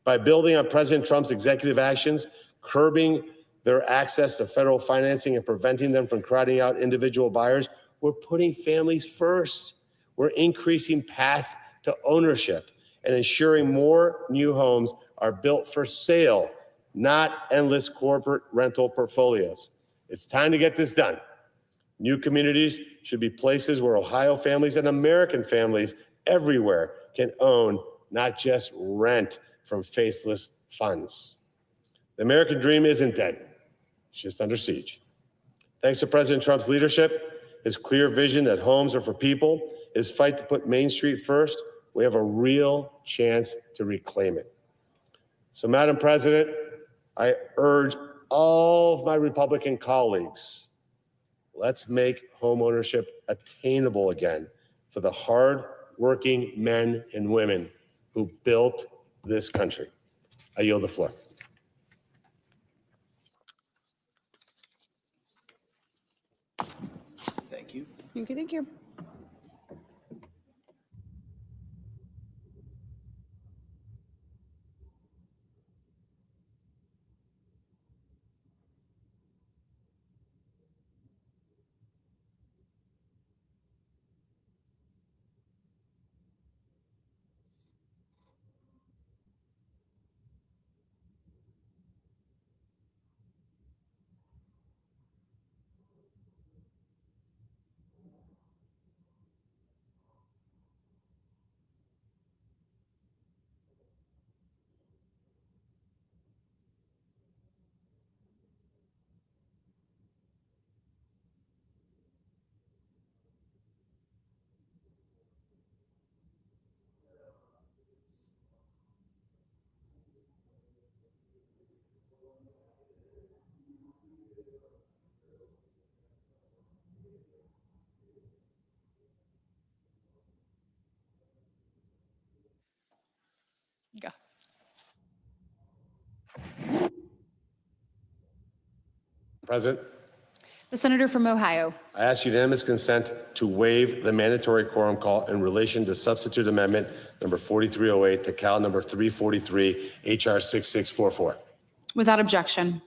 By building on President Trump's executive actions, curbing their access to federal financing and preventing them from crowding out individual buyers, we're putting families first. We're increasing paths to ownership and ensuring more new homes are built for sale, not endless corporate rental portfolios. It's time to get this done. New communities should be places where Ohio families and American families everywhere can own not just rent from faceless funds. The American dream isn't dead, it's just under siege. Thanks to President Trump's leadership, his clear vision that homes are for people, his fight to put Main Street first, we have a real chance to reclaim it. So, Madam President, I urge all of my Republican colleagues, let's make homeownership attainable again for the hard-working men and women who built this country. I yield the floor. Thank you. Thank you, thank you. Go. President, The senator from Ohio. I ask unanimous consent to waive the mandatory quorum call in relation to substitute amendment number 4308 to Cal number 343, HR 6644. Without objection.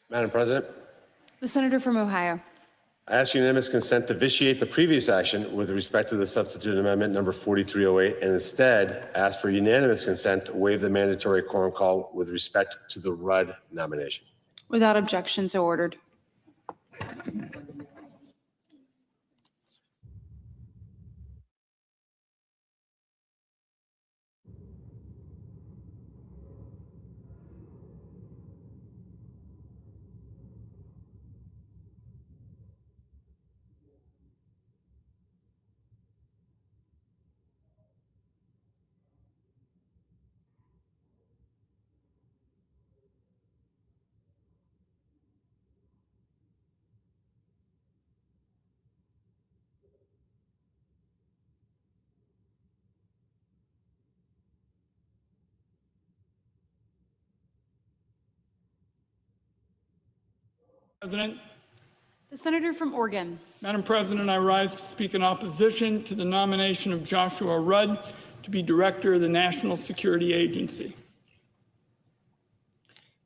Madam President, The senator from Ohio. I ask unanimous consent to vitiate the previous action with respect to the substitute amendment number 4308 and instead ask for unanimous consent to waive the mandatory quorum call with respect to the Rudd nomination. Without objection, so ordered. President, The senator from Oregon. Madam President, I rise to speak in opposition to the nomination of Joshua Rudd to be director of the National Security Agency.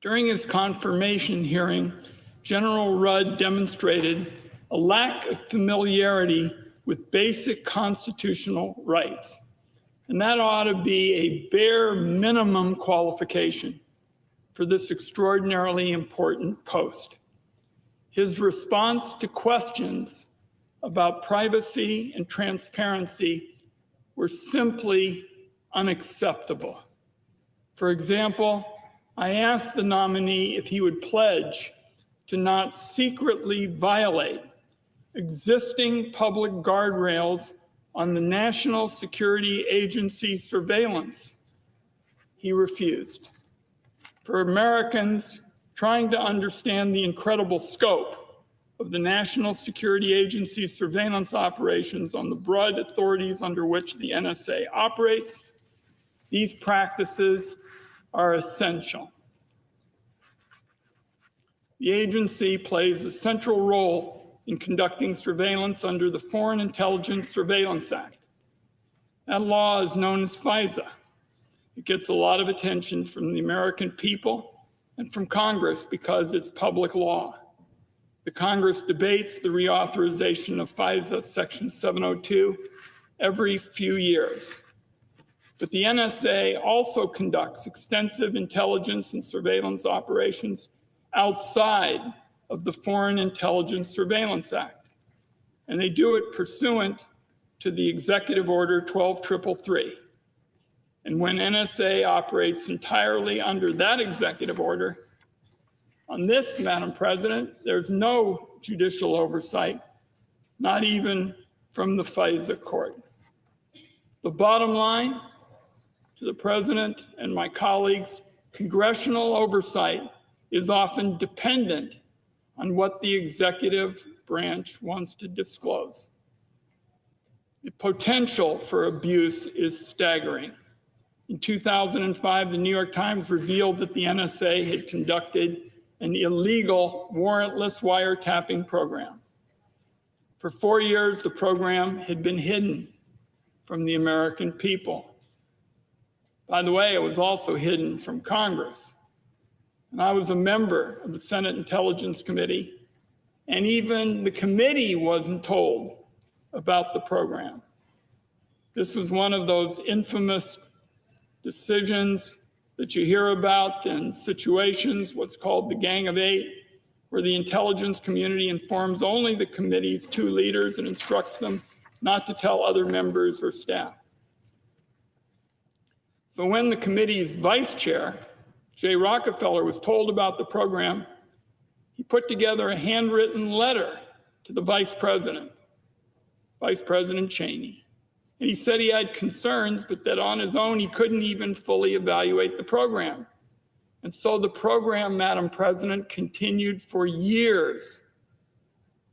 During his confirmation hearing, General Rudd demonstrated a lack of familiarity with basic constitutional rights, and that ought to be a bare minimum qualification for this extraordinarily important post. His response to questions about privacy and transparency were simply unacceptable. For example, I asked the nominee if he would pledge to not secretly violate existing public guardrails on the National Security Agency surveillance. He refused. For Americans trying to understand the incredible scope of the National Security Agency's surveillance operations on the broad authorities under which the NSA operates, these practices are essential. The agency plays a central role in conducting surveillance under the Foreign Intelligence Surveillance Act. That law is known as FISA. It gets a lot of attention from the American people and from Congress because it's public law. The Congress debates the reauthorization of FISA Section 702 every few years. But the NSA also conducts extensive intelligence and surveillance operations outside of the Foreign Intelligence Surveillance Act. And they do it pursuant to the Executive Order 12333. And when NSA operates entirely under that executive order, on this, Madam President, there's no judicial oversight, not even from the FISA court. The bottom line to the President and my colleagues, congressional oversight is often dependent on what the executive branch wants to disclose. The potential for abuse is staggering. In 2005, the New York Times revealed that the NSA had conducted an illegal warrantless wiretapping program. For 4 years, the program had been hidden from the American people. By the way, it was also hidden from Congress. And I was a member of the Senate Intelligence Committee, and even the committee wasn't told about the program. This was one of those infamous decisions that you hear about in situations, what's called the Gang of Eight, where the intelligence community informs only the committee's two leaders and instructs them not to tell other members or staff. So when the committee's vice chair, Jay Rockefeller, was told about the program, he put together a handwritten letter to the Vice President Cheney. And he said he had concerns, but that on his own, he couldn't even fully evaluate the program. And so the program, Madam President, continued for years.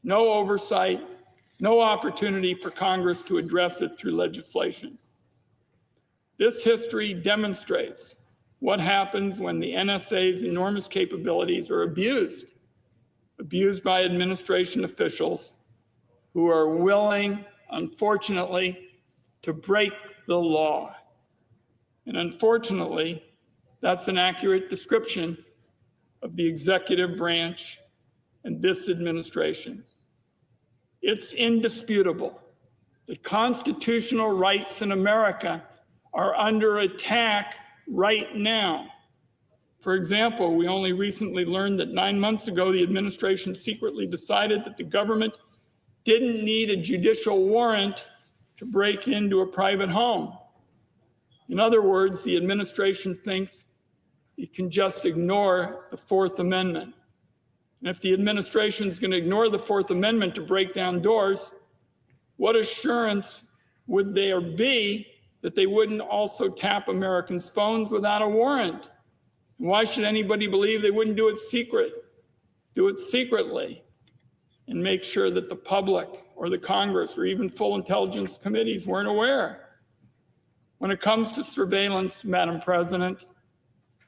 No oversight, no opportunity for Congress to address it through legislation. This history demonstrates what happens when the NSA's enormous capabilities are abused by administration officials who are willing, unfortunately, to break the law. And unfortunately, that's an accurate description of the executive branch and this administration. It's indisputable that constitutional rights in America are under attack right now. For example, we only recently learned that 9 months ago, the administration secretly decided that the government didn't need a judicial warrant to break into a private home. In other words, the administration thinks it can just ignore the Fourth Amendment. And if the administration is going to ignore the Fourth Amendment to break down doors, what assurance would there be that they wouldn't also tap Americans' phones without a warrant? And why should anybody believe they wouldn't do it secretly, and make sure that the public or the Congress or even full intelligence committees weren't aware? When it comes to surveillance, Madam President,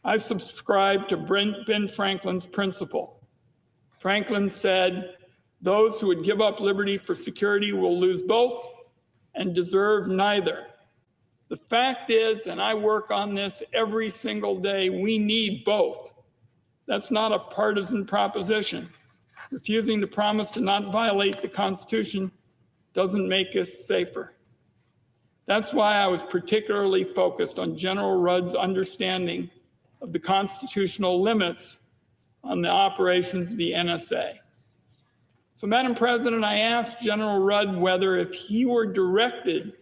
I subscribe to Ben Franklin's principle. Franklin said, "Those who would give up liberty for security will lose both and deserve neither." The fact is, and I work on this every single day, we need both. That's not a partisan proposition. Refusing to promise to not violate the Constitution doesn't make us safer. That's why I was particularly focused on General Rudd's understanding of the constitutional limits on the operations of the NSA. So, Madam President, I asked General Rudd whether if he were directed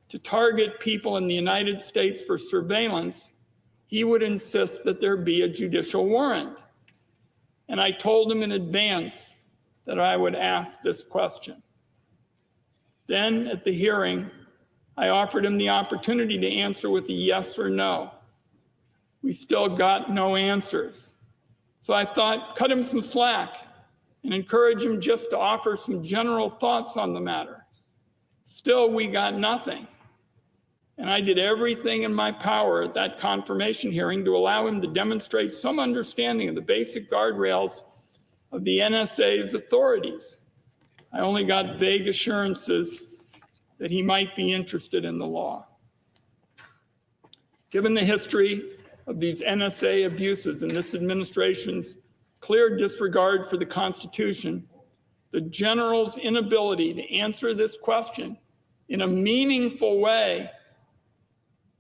to target people in the United States for surveillance, he would insist that there be a judicial warrant. And I told him in advance that I would ask this question. Then at the hearing, I offered him the opportunity to answer with a yes or no. We still got no answers. So I thought, cut him some slack and encourage him just to offer some general thoughts on the matter. Still, we got nothing. And I did everything in my power at that confirmation hearing to allow him to demonstrate some understanding of the basic guardrails of the NSA's authorities. I only got vague assurances that he might be interested in the law. Given the history of these NSA abuses and this administration's clear disregard for the Constitution, the general's inability to answer this question in a meaningful way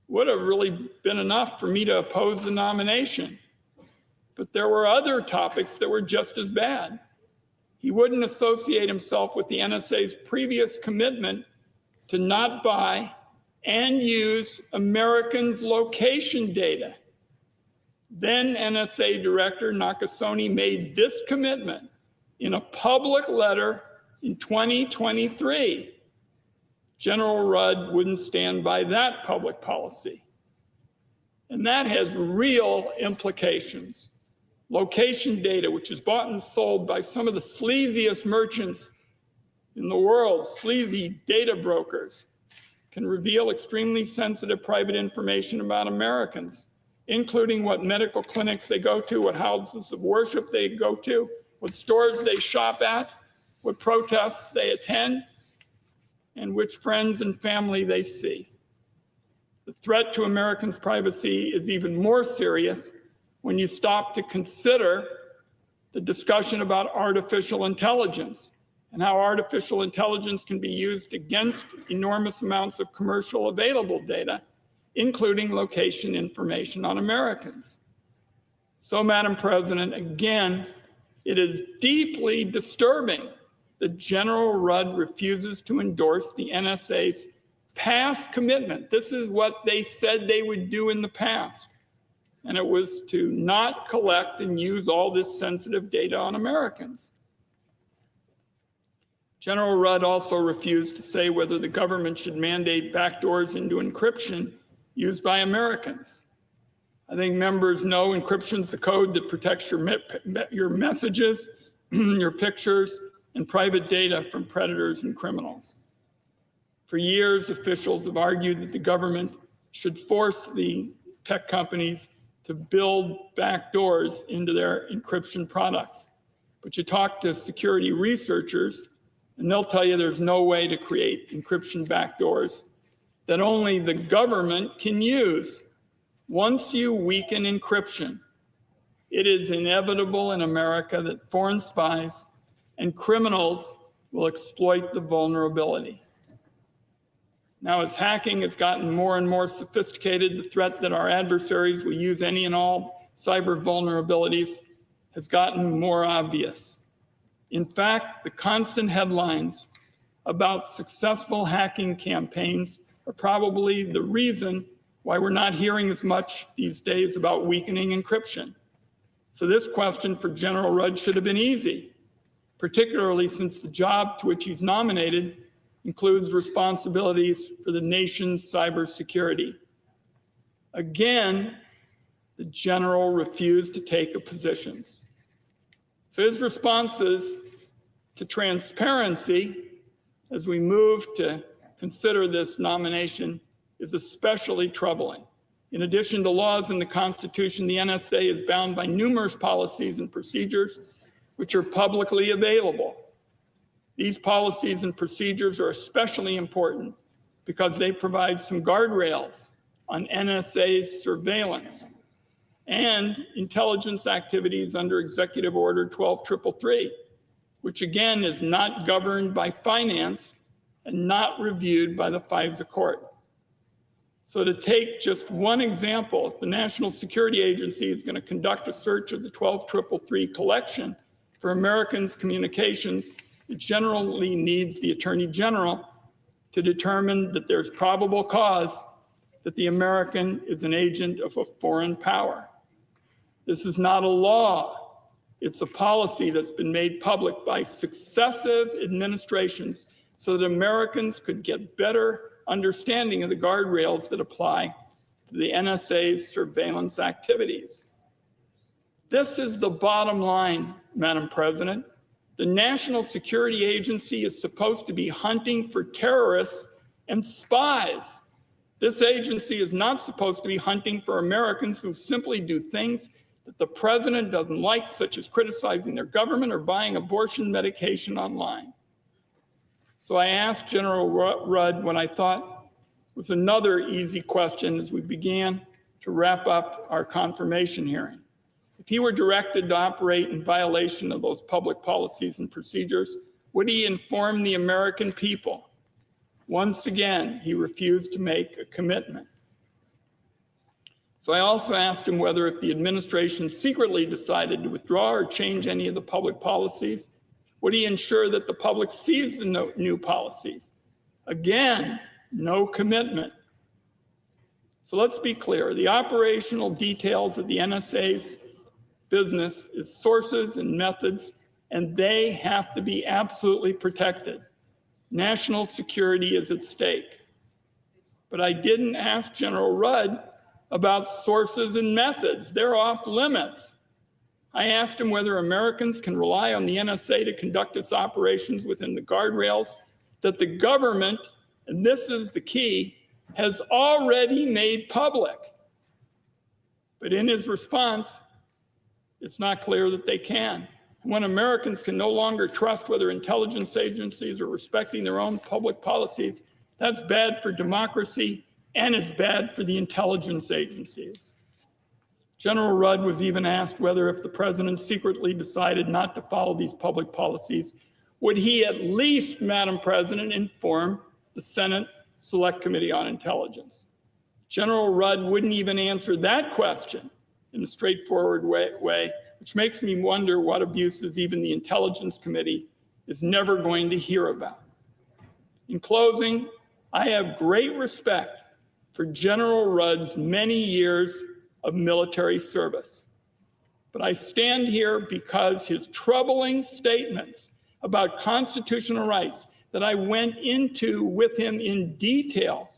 would have really been enough for me to oppose the nomination. But there were other topics that were just as bad. He wouldn't associate himself with the NSA's previous commitment to not buy and use Americans' location data. Then NSA Director Nakasone made this commitment in a public letter in 2023. General Rudd wouldn't stand by that public policy. And that has real implications. Location data, which is bought and sold by some of the sleaziest merchants in the world, sleazy data brokers, can reveal extremely sensitive private information about Americans, including what medical clinics they go to, what houses of worship they go to, what stores they shop at, what protests they attend, and which friends and family they see. The threat to Americans' privacy is even more serious when you stop to consider the discussion about artificial intelligence and how artificial intelligence can be used against enormous amounts of commercial available data, including location information on Americans. So, Madam President, again, it is deeply disturbing that General Rudd refuses to endorse the NSA's past commitment. This is what they said they would do in the past, and it was to not collect and use all this sensitive data on Americans. General Rudd also refused to say whether the government should mandate backdoors into encryption used by Americans. I think members know encryption is the code that protects your messages, your pictures, and private data from predators and criminals. For years, officials have argued that the government should force the tech companies to build backdoors into their encryption products. But you talk to security researchers, and they'll tell you there's no way to create encryption backdoors that only the government can use. Once you weaken encryption, It is inevitable in America that foreign spies and criminals will exploit the vulnerability. Now, as hacking has gotten more and more sophisticated, the threat that our adversaries will use any and all cyber vulnerabilities has gotten more obvious. In fact, the constant headlines about successful hacking campaigns are probably the reason why we're not hearing as much these days about weakening encryption. So this question for General Rudd should have been easy, particularly since the job to which he's nominated includes responsibilities for the nation's cybersecurity. Again, the general refused to take a position. So his responses to transparency as we move to consider this nomination is especially troubling. In addition to laws in the Constitution, the NSA is bound by numerous policies and procedures which are publicly available. These policies and procedures are especially important because they provide some guardrails on NSA's surveillance and intelligence activities under Executive Order 12333, which again is not governed by finance and not reviewed by the FISA court. So to take just one example, if the National Security Agency is going to conduct a search of the 12333 collection for Americans' communications, it generally needs the Attorney General to determine that there's probable cause that the American is an agent of a foreign power. This is not a law. It's a policy that's been made public by successive administrations so that Americans could get better understanding of the guardrails that apply to the NSA's surveillance activities. This is the bottom line, Madam President. The National Security Agency is supposed to be hunting for terrorists and spies. This agency is not supposed to be hunting for Americans who simply do things that the president doesn't like, such as criticizing their government or buying abortion medication online. So I asked General Rudd what I thought was another easy question as we began to wrap up our confirmation hearing. If he were directed to operate in violation of those public policies and procedures, would he inform the American people? Once again, he refused to make a commitment. So I also asked him whether if the administration secretly decided to withdraw or change any of the public policies, would he ensure that the public sees the new policies? Again, no commitment. So let's be clear. The operational details of the NSA's business is sources and methods, and they have to be absolutely protected. National security is at stake. But I didn't ask General Rudd about sources and methods. They're off limits. I asked him whether Americans can rely on the NSA to conduct its operations within the guardrails that the government, and this is the key, has already made public. But in his response, it's not clear that they can. When Americans can no longer trust whether intelligence agencies are respecting their own public policies, that's bad for democracy and it's bad for the intelligence agencies. General Rudd was even asked whether if the president secretly decided not to follow these public policies, would he at least, Madam President, inform the Senate Select Committee on Intelligence? General Rudd wouldn't even answer that question in a straightforward way, which makes me wonder what abuses even the Intelligence Committee is never going to hear about. In closing, I have great respect for General Rudd's many years of military service. But I stand here because his troubling statements about constitutional rights that I went into with him in detail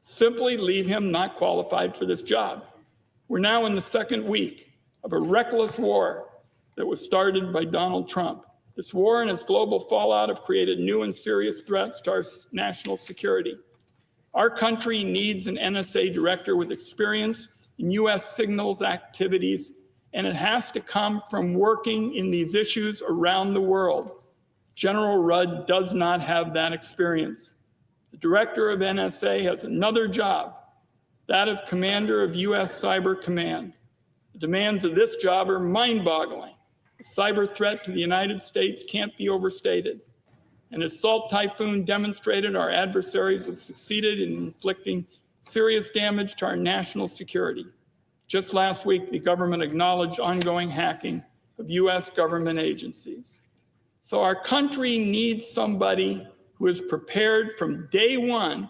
simply leave him not qualified for this job. We're now in the second week of a reckless war that was started by Donald Trump. This war and its global fallout have created new and serious threats to our national security. Our country needs an NSA director with experience in U.S. signals activities, and it has to come from working in these issues around the world. General Rudd does not have that experience. The director of NSA has another job, that of commander of U.S. Cyber Command. The demands of this job are mind-boggling. The cyber threat to the United States can't be overstated. An assault typhoon demonstrated our adversaries have succeeded in inflicting serious damage to our national security. Just last week, the government acknowledged ongoing hacking of U.S. government agencies. So our country needs somebody who is prepared from day one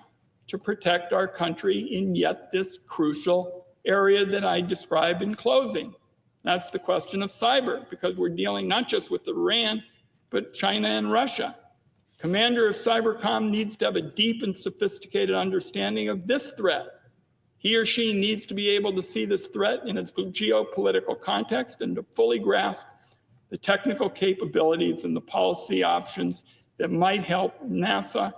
to protect our country in yet this crucial area that I described in closing. That's the question of cyber, because we're dealing not just with Iran, but China and Russia. Commander of Cybercom needs to have a deep and sophisticated understanding of this threat. He or she needs to be able to see this threat in its geopolitical context and to fully grasp the technical capabilities and the policy options that might help NSA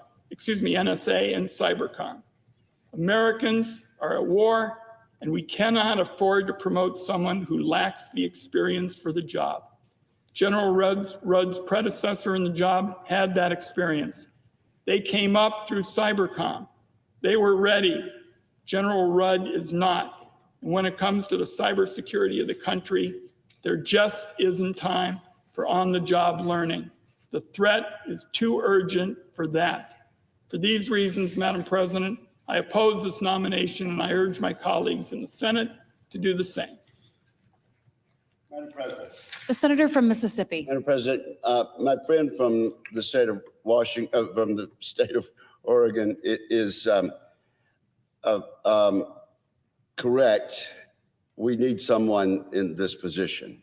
and Cybercom. Americans are at war, and we cannot afford to promote someone who lacks the experience for the job. General Rudd's predecessor in the job had that experience. They came up through Cybercom. They were ready. General Rudd is not. And when it comes to the cybersecurity of the country, there just isn't time for on-the-job learning. The threat is too urgent for that. For these reasons, Madam President, I oppose this nomination, and I urge my colleagues in the Senate to do the same. Madam President. The senator from Mississippi. Madam President, my friend from the state of Washington, from the state of Oregon, is correct. We need someone in this position.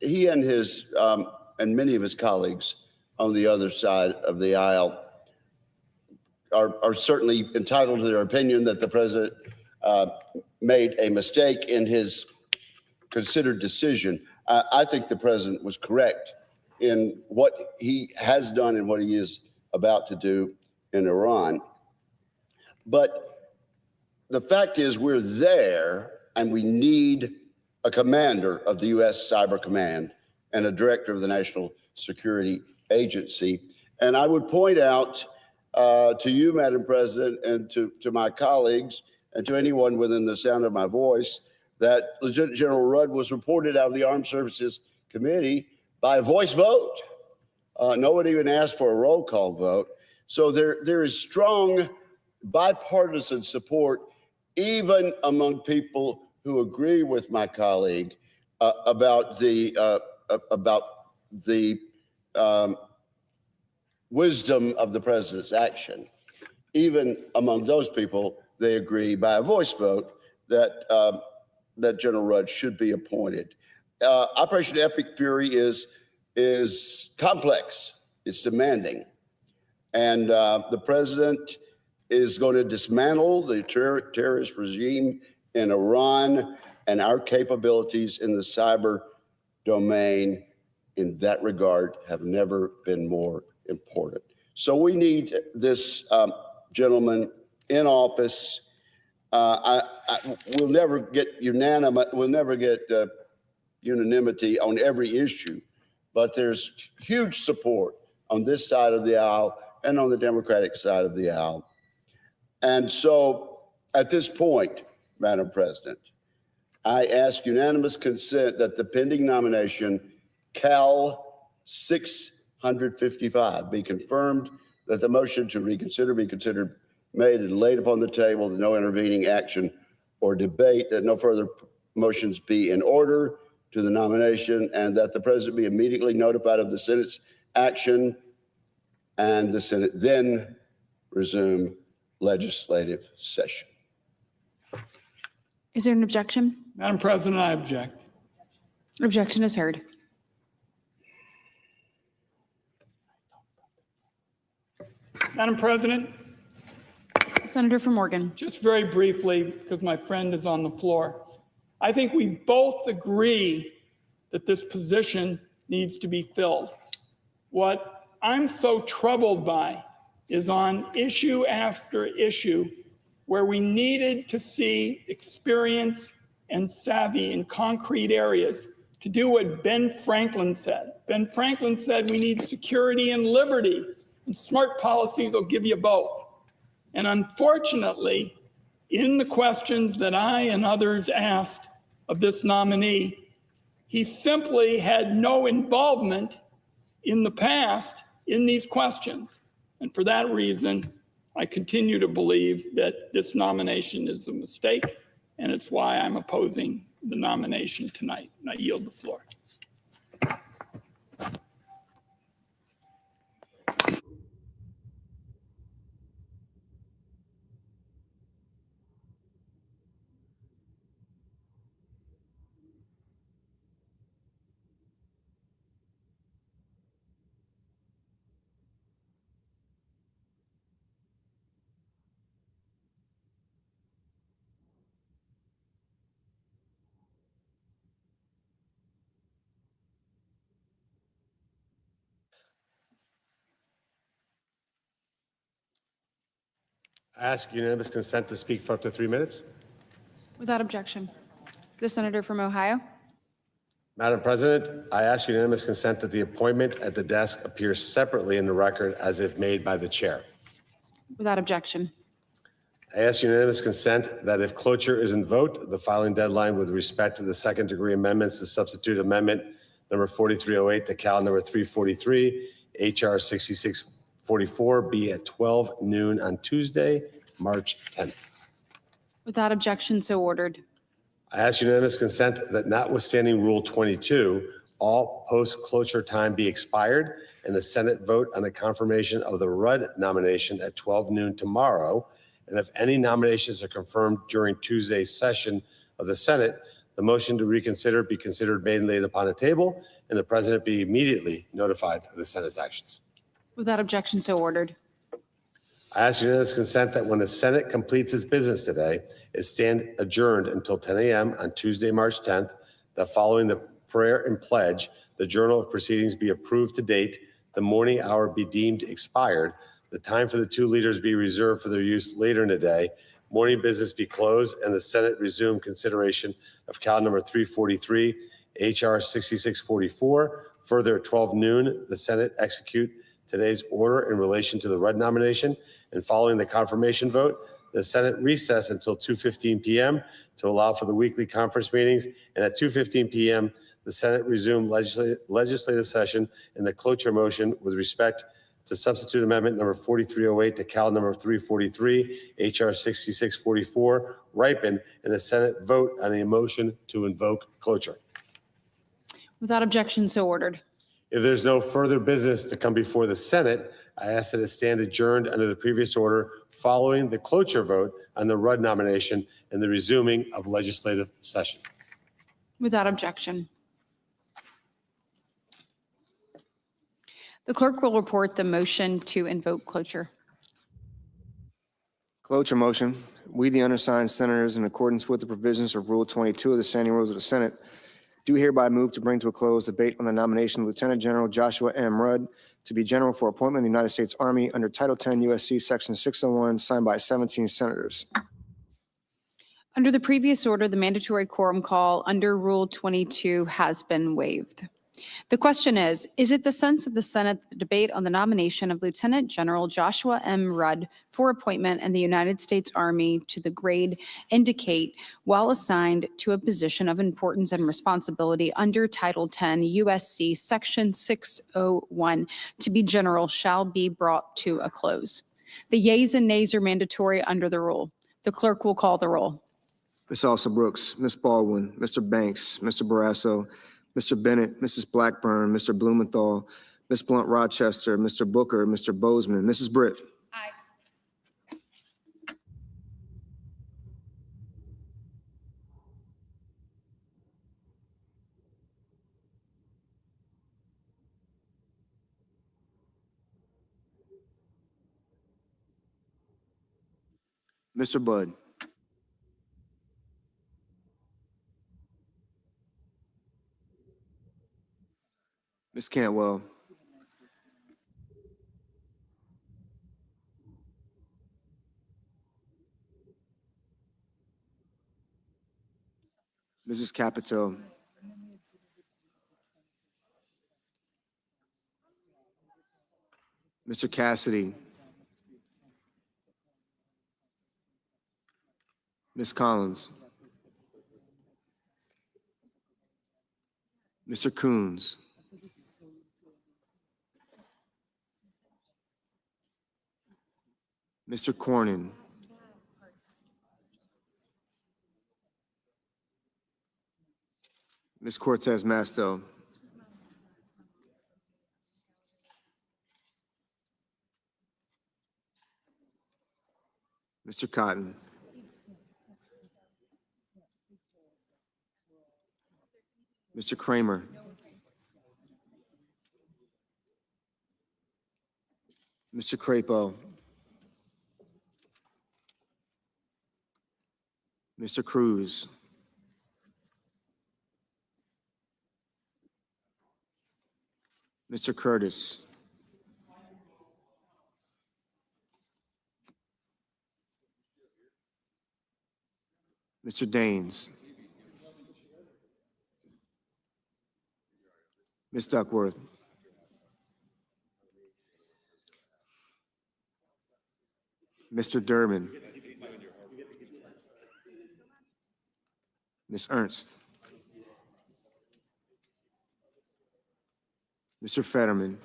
He and his and many of his colleagues on the other side of the aisle are certainly entitled to their opinion that the president made a mistake in his considered decision. I think the president was correct in what he has done and what he is about to do in Iran. But the fact is, we're there, and we need a commander of the U.S. Cyber Command and a director of the National Security Agency. And I would point out to you, Madam President, and to my colleagues, and to anyone within the sound of my voice, that Lieutenant General Rudd was reported out of the Armed Services Committee by a voice vote. No one even asked for a roll call vote. So there is strong bipartisan support, even among people who agree with my colleague about the wisdom of the president's action. Even among those people, they agree by a voice vote that that General Rudd should be appointed. Operation Epic Fury is complex. It's demanding, and the president is going to dismantle the terrorist regime in Iran, and our capabilities in the cyber domain in that regard have never been more important. So we need this gentleman in office. We'll never get unanimity on every issue, but there's huge support on this side of the aisle and on the Democratic side of the aisle. And so at this point, Madam President, I ask unanimous consent that the pending nomination Cal 655 be confirmed, that the motion to reconsider be considered made and laid upon the table, that no intervening action or debate, that no further motions be in order to the nomination, and that the president be immediately notified of the Senate's action, and the Senate then resume legislative session. Is there an objection? Madam President, I object. Objection is heard. Madam President, Senator from Oregon. just very briefly, because my friend is on the floor, I think we both agree that this position needs to be filled. What I'm so troubled by is on issue after issue where we needed to see experience and savvy in concrete areas to do what Ben Franklin said. Ben Franklin said we need security and liberty, and smart policies will give you both. And unfortunately, in the questions that I and others asked of this nominee. He simply had no involvement in the past in these questions. And for that reason, I continue to believe that this nomination is a mistake, and it's why I'm opposing the nomination tonight. And I yield the floor. I ask unanimous consent to speak for up to 3 minutes. Without objection. The senator from Ohio. Madam President, I ask unanimous consent that the appointment at the desk appears separately in the record as if made by the chair. Without objection. I ask unanimous consent that if cloture is invoked, the filing deadline with respect to the second degree amendments to substitute amendment number 4308 to Cal number 343, HR 6644 be at 12 noon on Tuesday, March 10th. Without objection, so ordered. I ask unanimous consent that notwithstanding Rule 22, all post-cloture time be expired and the Senate vote on the confirmation of the Rudd nomination at 12 noon tomorrow. And if any nominations are confirmed during Tuesday's session of the Senate, the motion to reconsider be considered made and laid upon the table, and the president be immediately notified of the Senate's actions. Without objection, so ordered. I ask unanimous consent that when the Senate completes its business today, it stand adjourned until 10 a.m. on Tuesday, March 10th, that following the prayer and pledge, the journal of proceedings be approved to date, the morning hour be deemed expired, the time for the two leaders be reserved for their use later in the day, morning business be closed, and the Senate resume consideration of Cal number 343, HR 6644. Further, at 12 noon, the Senate execute today's order in relation to the Rudd nomination, and following the confirmation vote, the Senate recess until 2:15 p.m. to allow for the weekly conference meetings, and at 2:15 p.m., the Senate resume legislative session in the cloture motion with respect to substitute amendment number 4308 to Cal number 343, HR 6644, ripen, and the Senate vote on a motion to invoke cloture. Without objection, so ordered. If there's no further business to come before the Senate, I ask that it stand adjourned under the previous order following the cloture vote on the Rudd nomination and the resuming of legislative session. Without objection. The clerk will report the motion to invoke cloture. Cloture motion. We, the undersigned senators, in accordance with the provisions of Rule 22 of the Standing Rules of the Senate, do hereby move to bring to a close debate on the nomination of Lieutenant General Joshua M. Rudd to be general for appointment in the United States Army under Title 10 U.S.C. Section 601, signed by 17 senators. Under the previous order, the mandatory quorum call under Rule 22 has been waived. The question is it the sense of the Senate that the debate on the nomination of Lieutenant General Joshua M. Rudd for appointment in the United States Army to the grade indicate while assigned to a position of importance and responsibility under Title 10 U.S.C. Section 601 to be general shall be brought to a close? The yeas and nays are mandatory under the rule. The clerk will call the roll. Ms. Alsa Brooks, Ms. Baldwin, Mr. Banks, Mr. Barrasso, Mr. Bennett, Mrs. Blackburn, Mr. Blumenthal, Ms. Blunt Rochester, Mr. Booker, Mr. Bozeman, Mrs. Britt. Aye. Mr. Budd. Ms. Cantwell. Mrs. Capito. Mr. Cassidy. Ms. Collins. Mr. Coons. Mr. Cornyn. Ms. Cortez Masto. Mr. Cotton. Mr. Kramer. Mr. Crapo. Mr. Cruz. Mr. Curtis. Mr. Daines. Ms. Duckworth. Mr. Durbin. Ms. Ernst. Mr. Fetterman.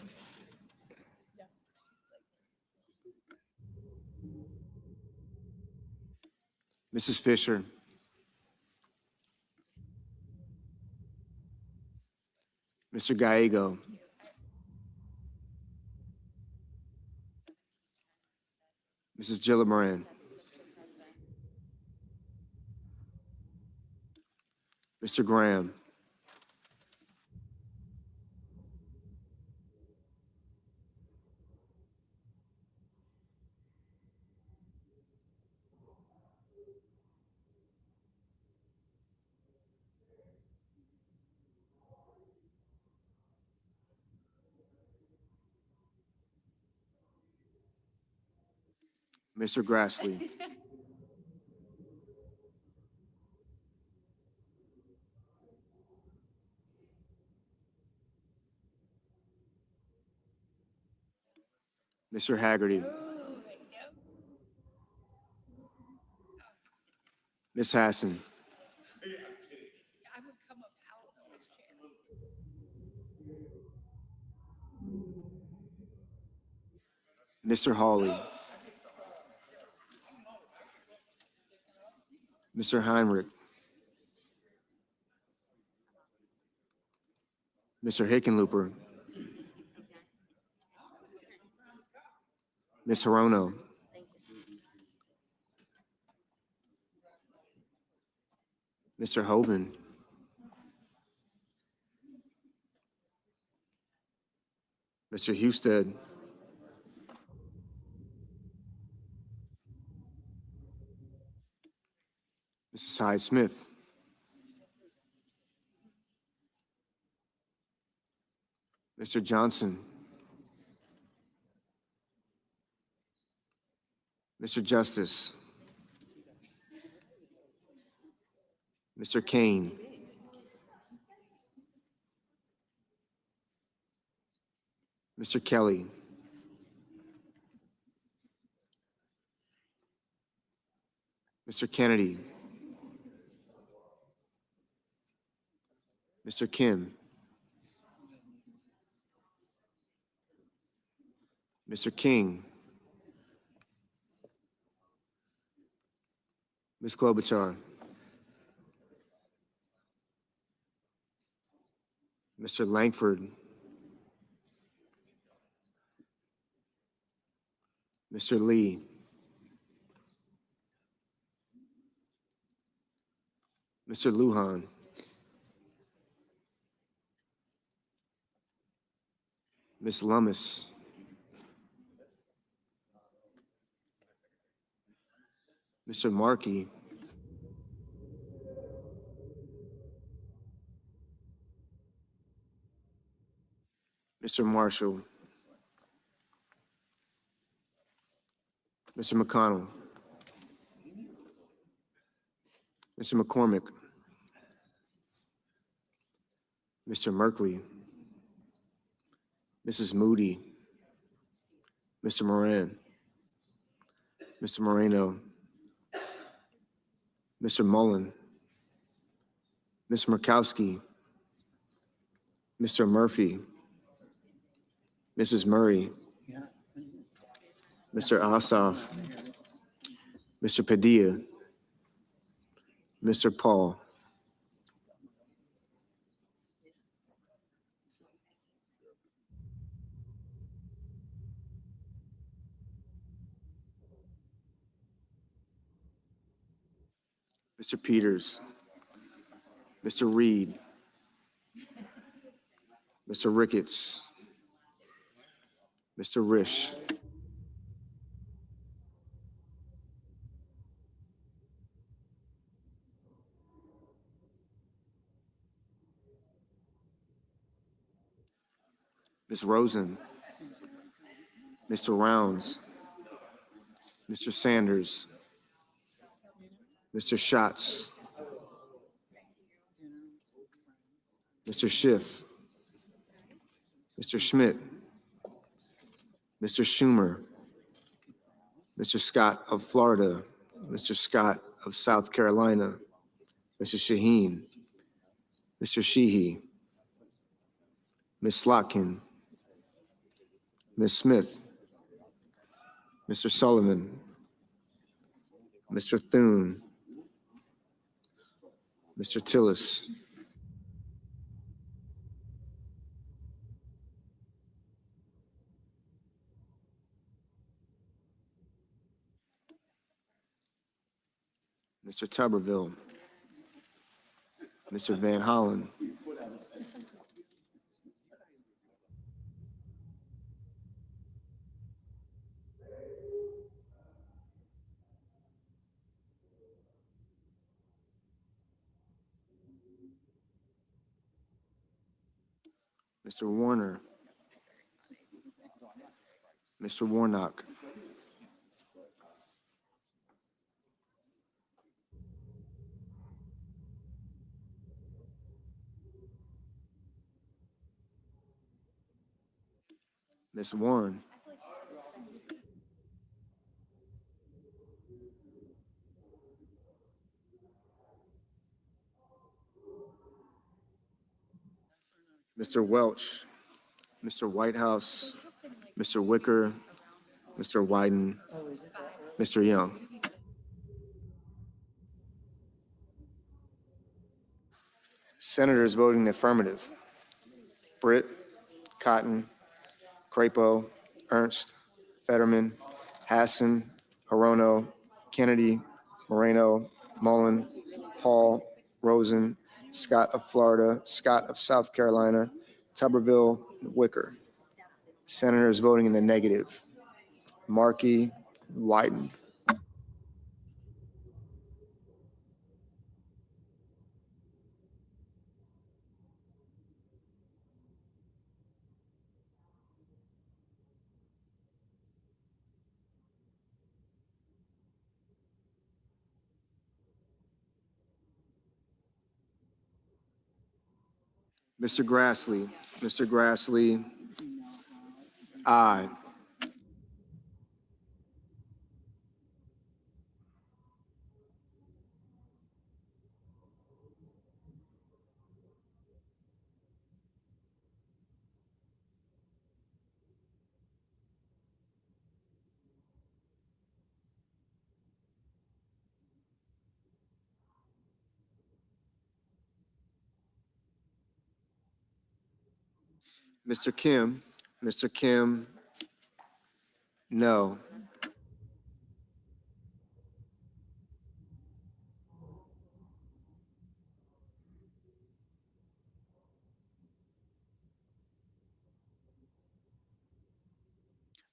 Mrs. Fisher. Mr. Gallego. Mrs. Gillibrand. Mr. Graham. Mr. Grassley. Mr. Haggerty. Ms. Hassan. Mr. Hawley. Mr. Heinrich. Mr. Hickenlooper. Ms. Hirono. Mr. Hoven. Mr. Husted. Mrs. Hyde-Smith. Mr. Johnson. Mr. Justice. Mr. Kane. Mr. Kelly. Mr. Kennedy. Mr. Kim. Mr. King. Ms. Klobuchar. Mr. Langford. Mr. Lee. Mr. Lujan. Ms. Lummis. Mr. Markey. Mr. Marshall. Mr. McConnell. Mr. McCormick. Mr. Merkley. Mrs. Moody. Mr. Moran. Mr. Moreno. Mr. Mullen. Ms. Murkowski. Mr. Murphy, Mrs. Murray, Mr. Ossoff, Mr. Padilla, Mr. Paul, Mr. Peters, Mr. Reed, Mr. Ricketts, Mr. Risch, Ms. Rosen, Mr. Rounds, Mr. Sanders, Mr. Schatz, Mr. Schiff, Mr. Schmidt, Mr. Schumer, Mr. Scott of Florida, Mr. Scott of South Carolina, Mr. Shaheen, Mr. Sheehy, Ms. Slotkin, Ms. Smith, Mr. Sullivan, Mr. Thune, Mr. Tillis, Mr. Tuberville, Mr. Van Hollen, Mr. Warner, Mr. Warnock, Ms. Warren, Mr. Welch, Mr. Whitehouse, Mr. Wicker, Mr. Wyden, Mr. Young. Senators voting in the affirmative: Britt, Cotton, Crapo, Ernst, Fetterman, Hassan, Hirono, Kennedy, Moreno, Mullen, Paul, Rosen, Scott of Florida, Scott of South Carolina, Tuberville, Wicker. Senators voting in the negative: Markey, Wyden. Mr. Grassley, Mr. Grassley, aye. Mr. Kim, Mr. Kim, no.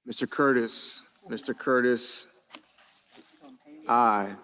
Mr. Curtis, Mr. Curtis, aye.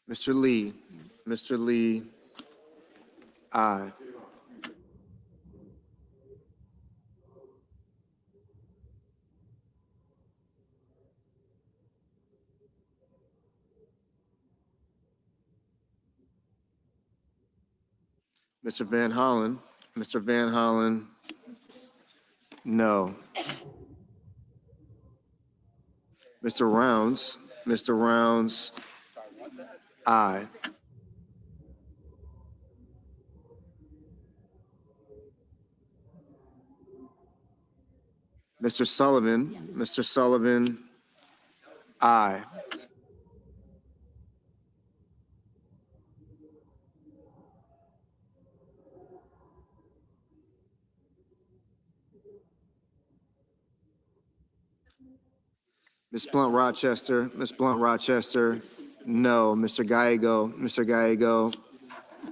Mr. Lee. Mr. Lee, aye. Mr. Van Hollen. Mr. Van Hollen, no. Mr. Rounds. Mr. Rounds, aye. Mr. Sullivan. Mr. Sullivan, aye. Ms. Blunt Rochester. Ms. Blunt Rochester, no. Mr. Gallego. Mr. Gallego,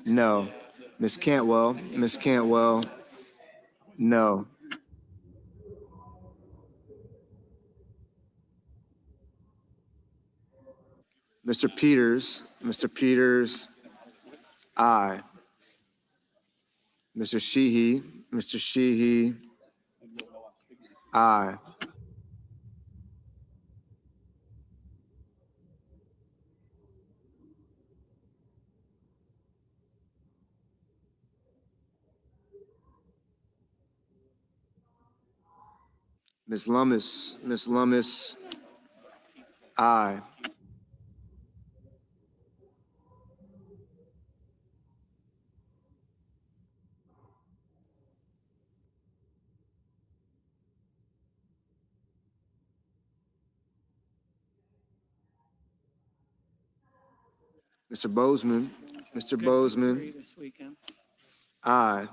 no. Ms. Cantwell. Ms. Cantwell, no. Mr. Peters. Mr. Peters, aye. Mr. Sheehy. Mr. Sheehy, aye. Ms. Lummis. Ms. Lummis, aye. Mr. Bozeman. Mr. Bozeman, aye.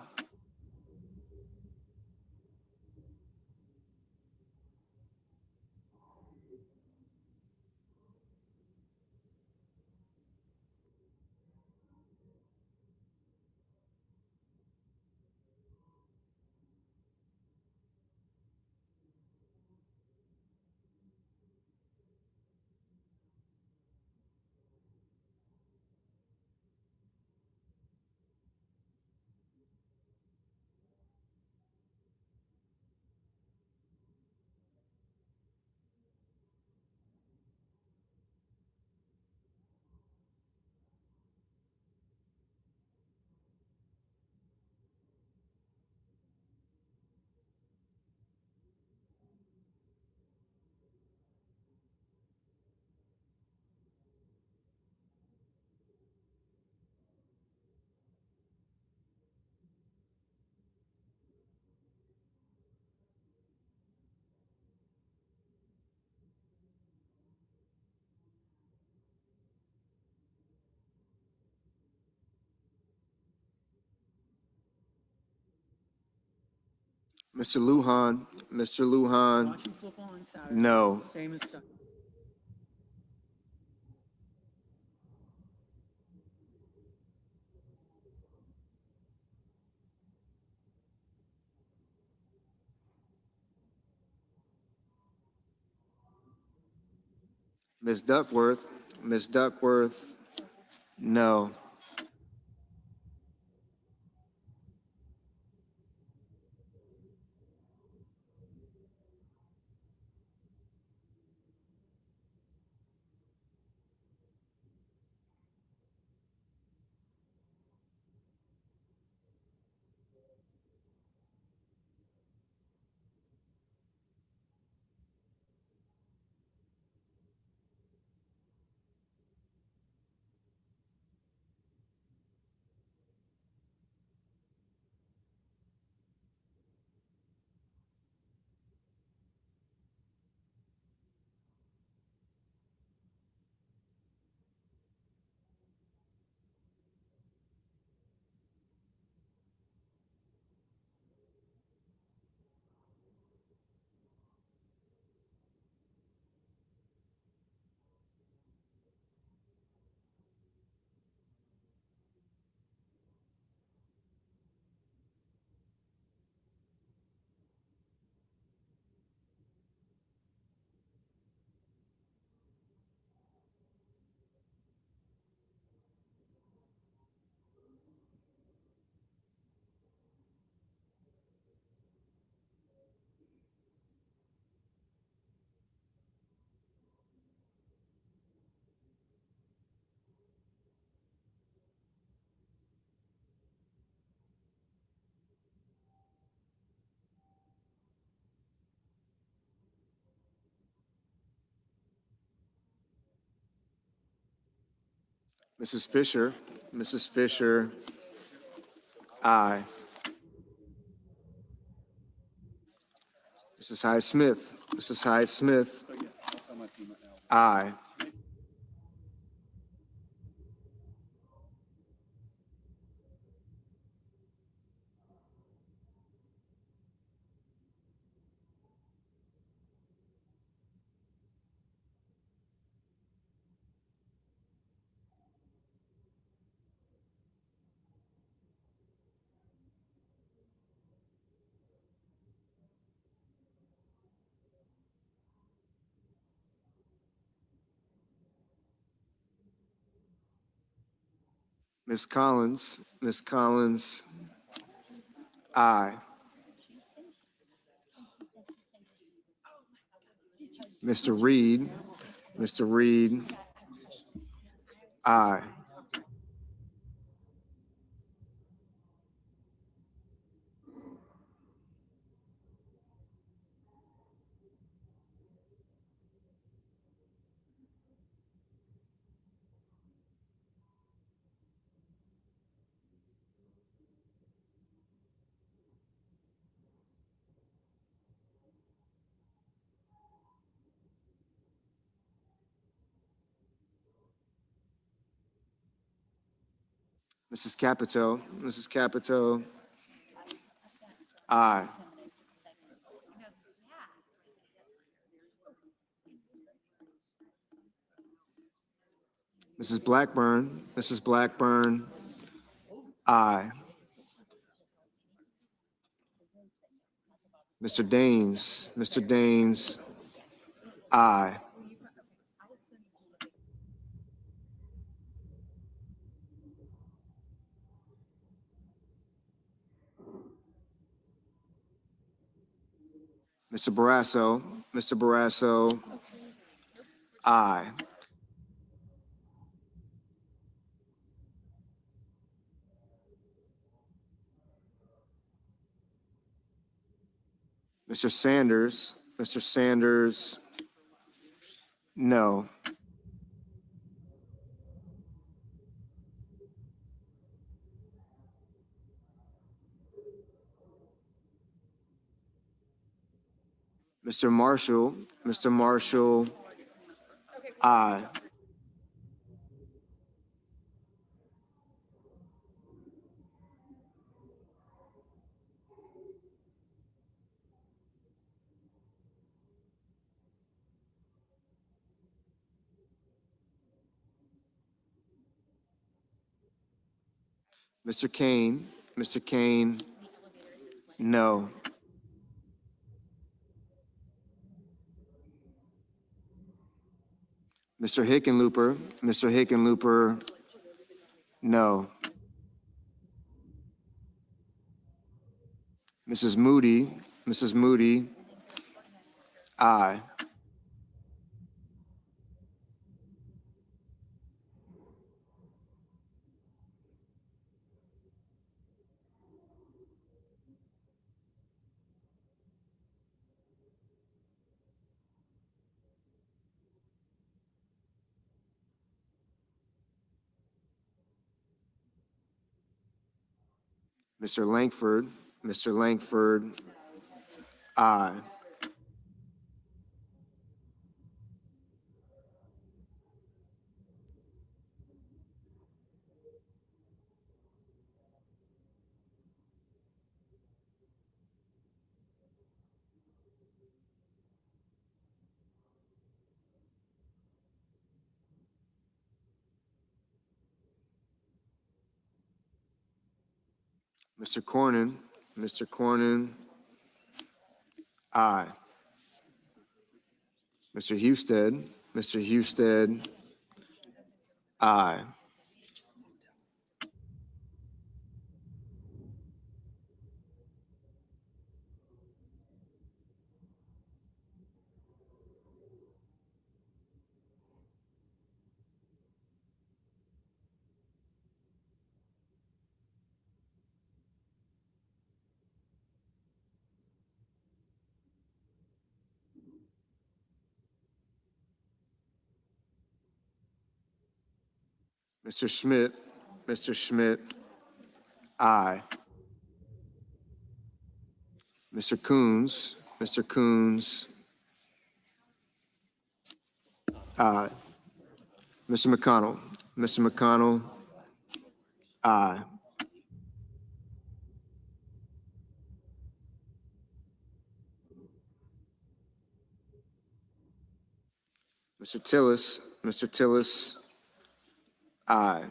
Mr. Lujan. Mr. Lujan, no. Ms. Duckworth. Ms. Duckworth, no. Mrs. Fisher, Mrs. Fisher, aye. Mrs. Hyde Smith, Mrs. Hyde Smith, aye. Ms. Collins, Ms. Collins, aye. Mr. Reed, Mr. Reed, aye. Mrs. Capito, Mrs. Capito, aye. Mrs. Blackburn, Mrs. Blackburn, aye. Mr. Daines, Mr. Daines, aye. Mr. Barrasso, Mr. Barrasso, aye. Mr. Sanders, Mr. Sanders, no. Mr. Marshall, Mr. Marshall, aye. Mr. Kane, no. Mr. Hickenlooper, Mr. Hickenlooper, no. Mrs. Moody, Mrs. Moody, aye. Mr. Langford, Mr. Langford, aye. Mr. Cornyn, Mr. Cornyn, aye. Mr. Husted, Mr. Husted, aye. Mr. Schmidt, Mr. Schmidt, aye. Mr. Coons, Mr. Coons, aye. Mr. McConnell, Mr. McConnell, aye. Mr. Tillis, aye.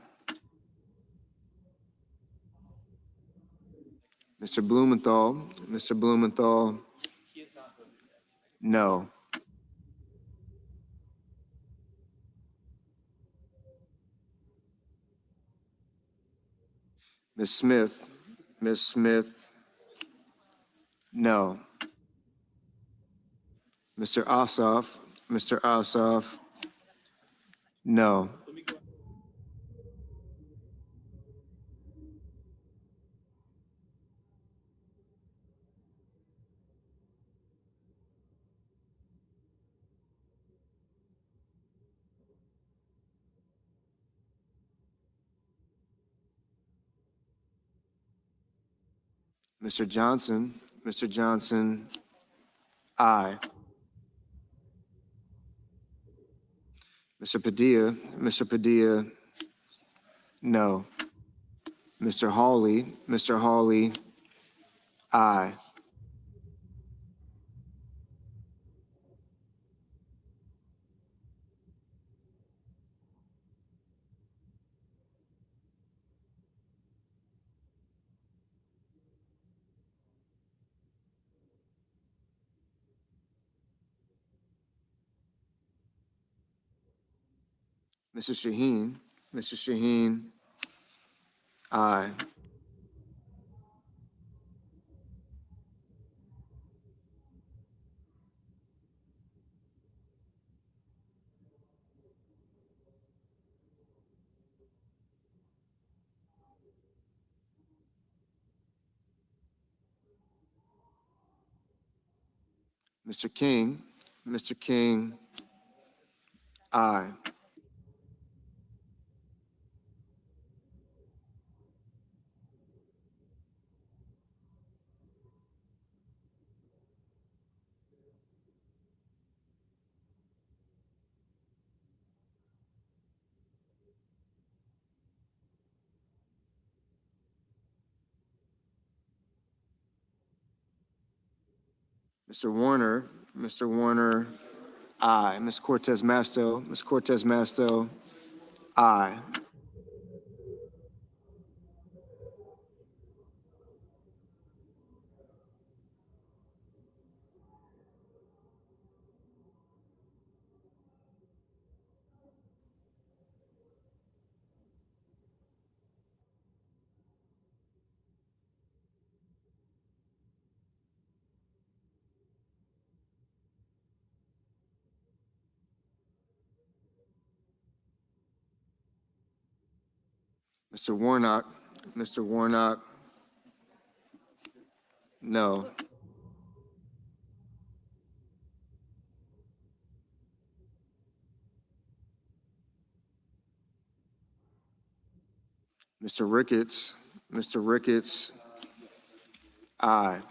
Mr. Blumenthal, no. Ms. Smith, no. Mr. Ossoff, no. Mr. Johnson, aye. Mr. Padilla, no. Mr. Hawley, aye. Mr. Shaheen, aye. Mr. King, aye. Mr. Warner, aye. Ms. Cortez Masto, aye. Mr. Warnock, no. Mr. Ricketts, aye.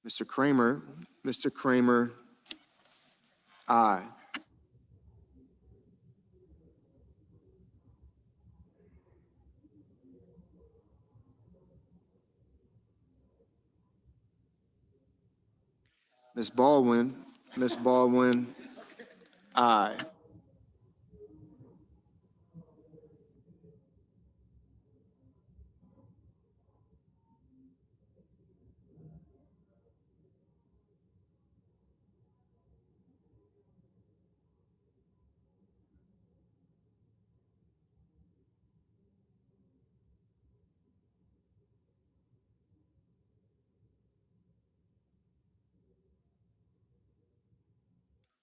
Mr. Kramer, aye. Ms. Baldwin, aye.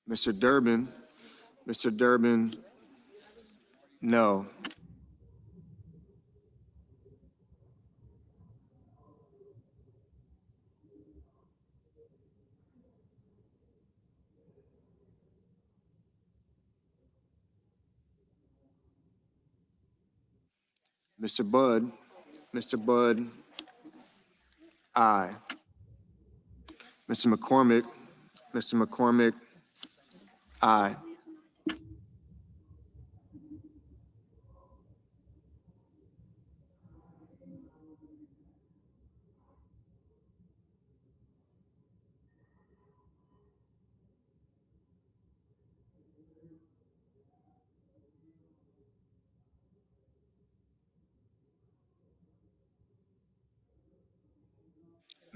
Mr. Durbin, Mr. Durbin, no. Mr. Bud, Mr. Bud, aye. Mr. McCormick, Mr. McCormick, aye.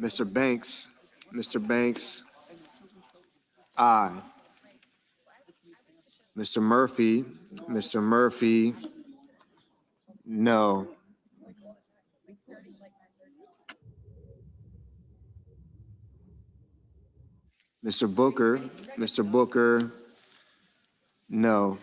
Mr. Banks, Mr. Banks, aye. Mr. Murphy, Mr. Murphy, no. Mr. Booker, Mr. Booker, no.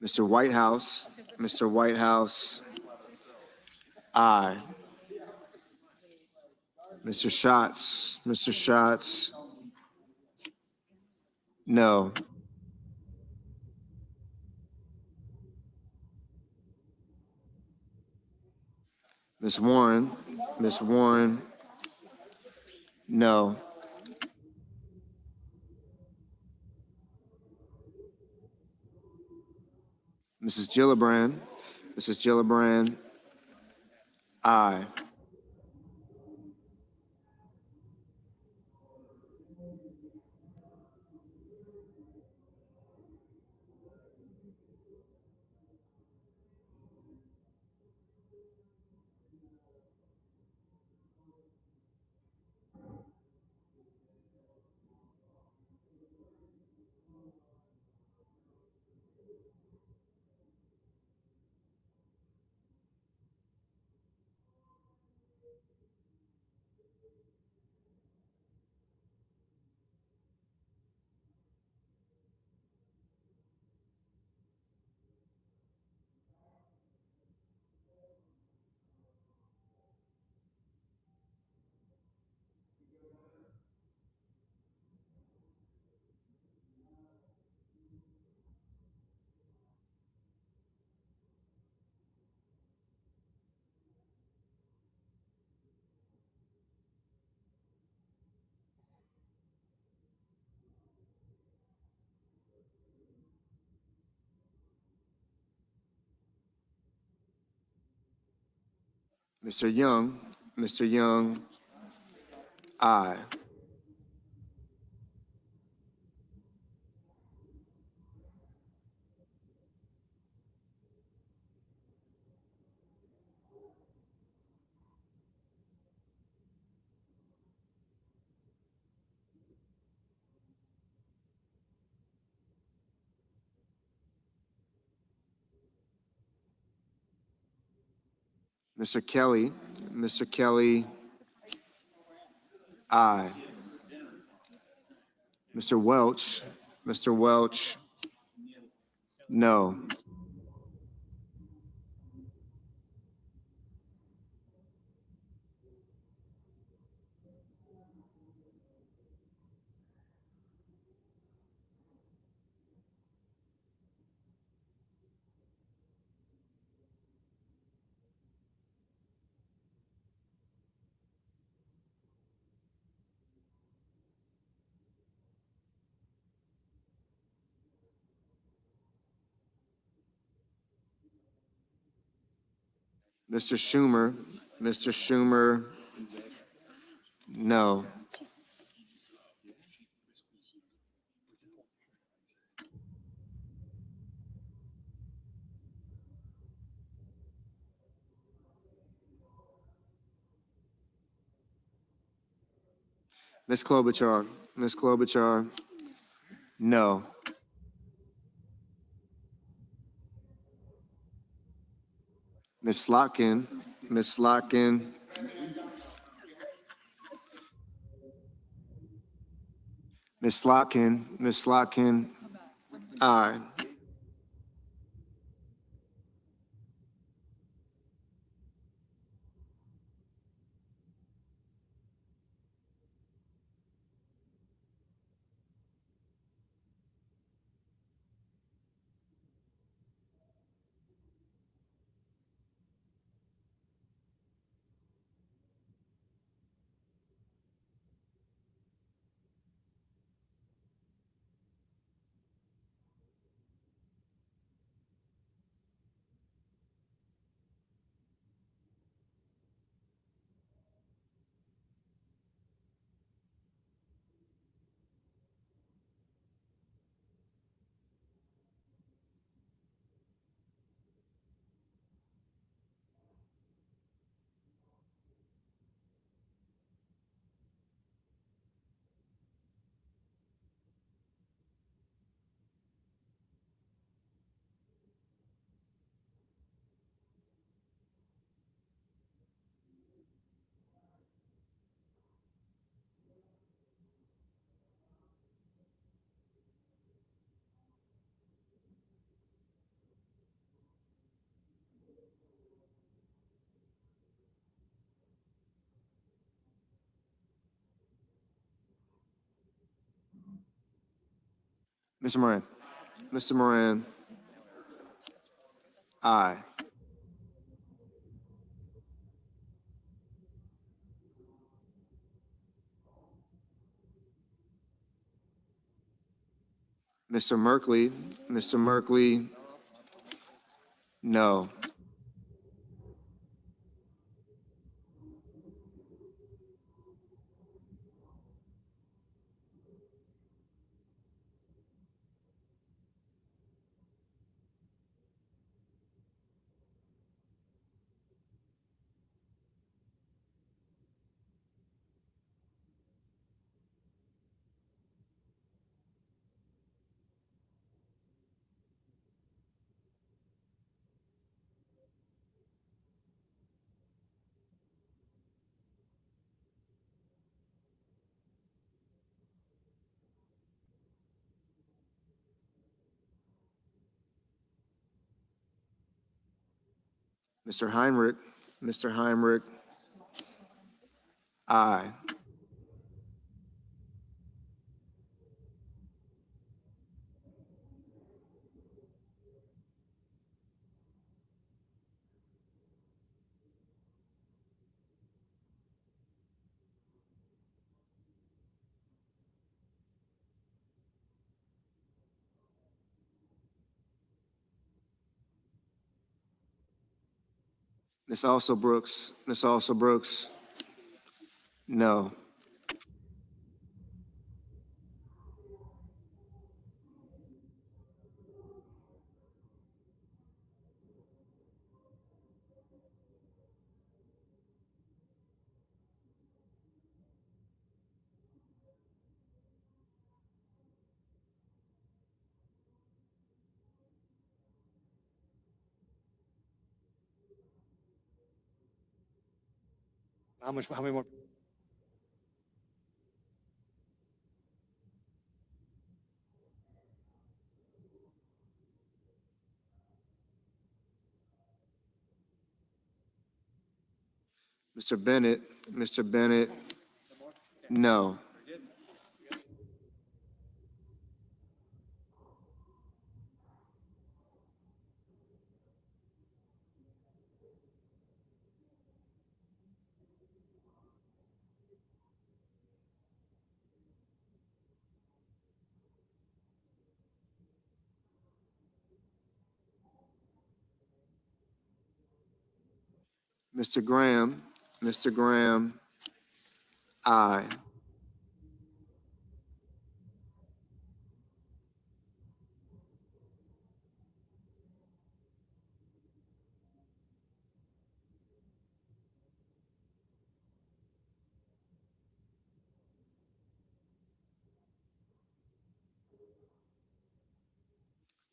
Mr. Whitehouse, Mr. Whitehouse, aye. Mr. Schatz, no. Ms. Warren, Ms. Warren, no. Mrs. Gillibrand, Mrs. Gillibrand, aye. Mr. Young, aye. Mr. Kelly, aye. Mr. Welch, no. Mr. Schumer, no. Ms. Klobuchar, no. Ms. Slotkin, Ms. Slotkin. Ms. Slotkin. Ms. Slotkin. Aye. Mr. Moran. Mr. Moran. Aye. Mr. Merkley. Mr. Merkley. No. Mr. Heinrich. Mr. Heinrich. Aye. Ms. Also Brooks. Ms. Also Brooks. No. How many more? Mr. Bennett. Mr. Bennett. No. Mr. Graham. Mr. Graham. Aye.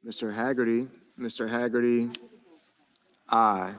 Mr. Haggerty. Mr. Haggerty. Aye.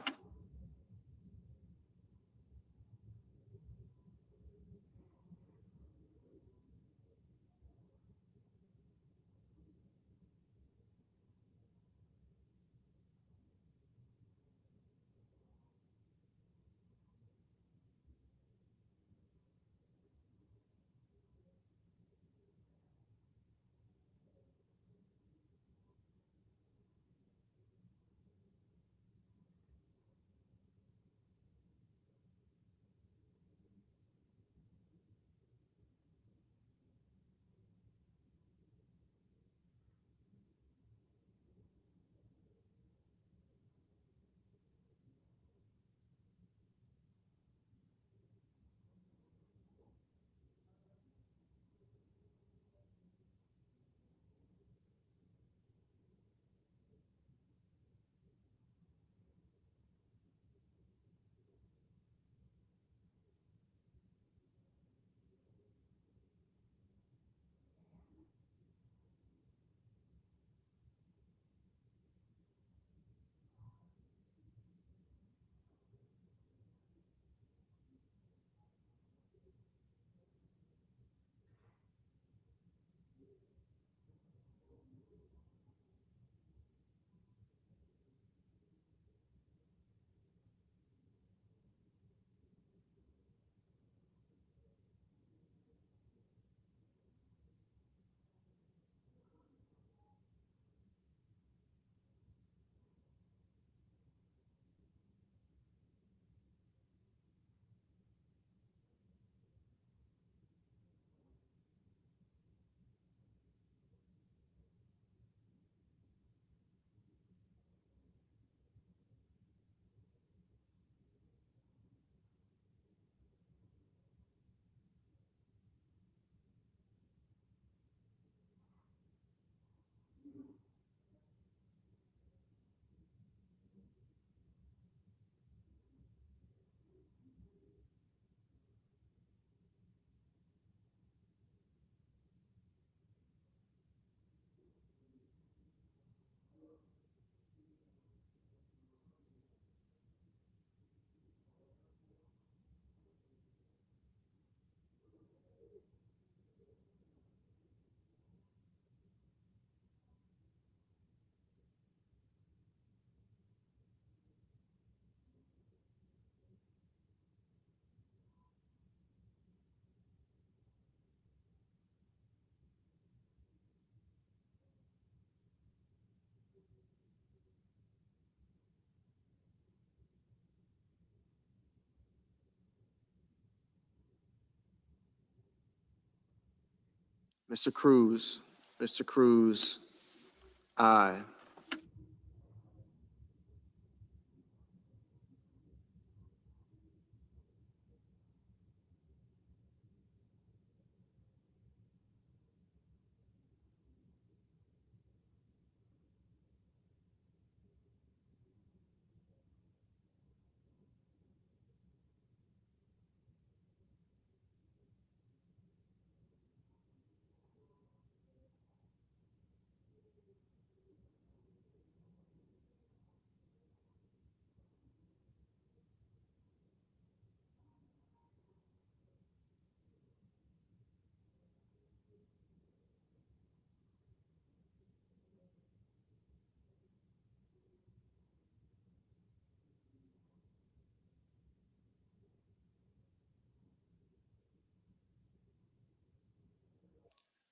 Mr. Cruz. Mr. Cruz, aye.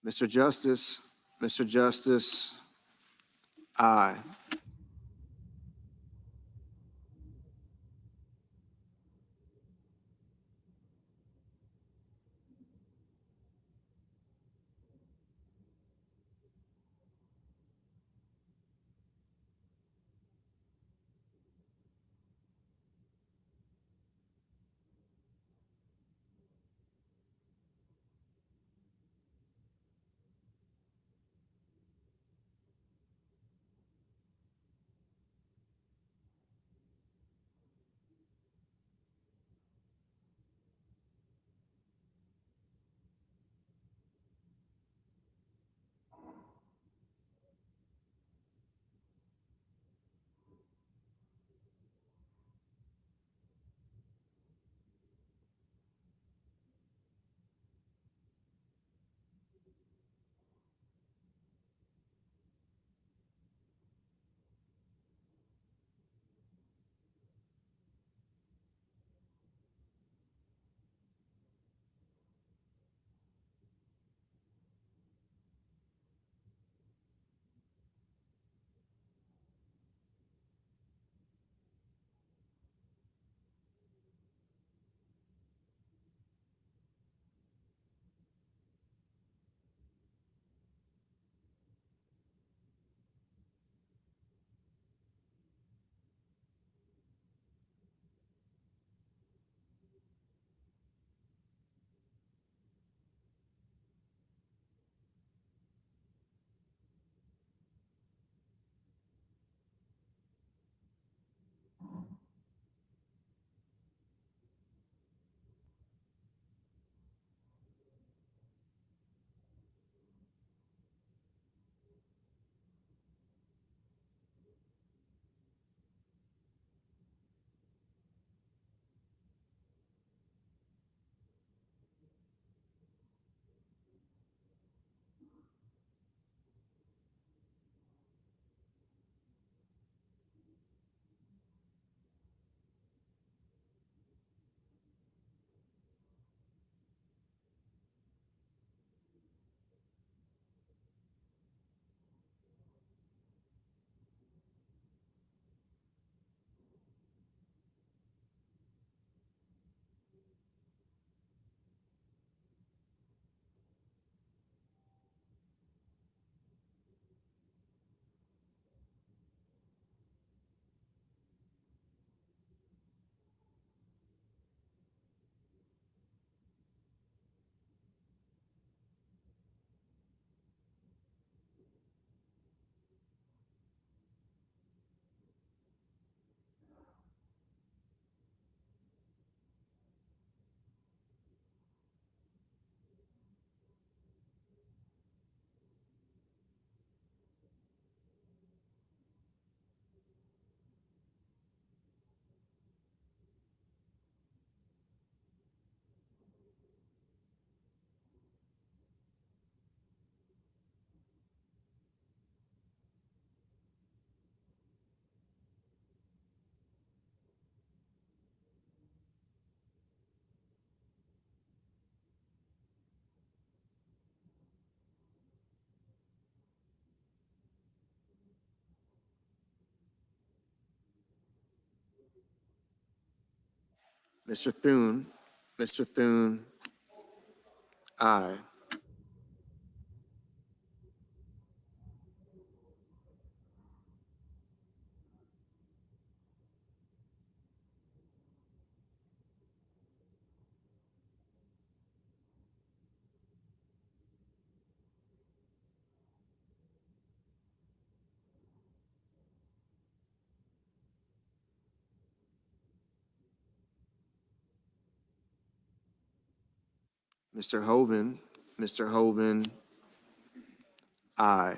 Mr. Justice, Mr. Justice, aye. Mr. Thune, aye. Mr. Hoven, aye.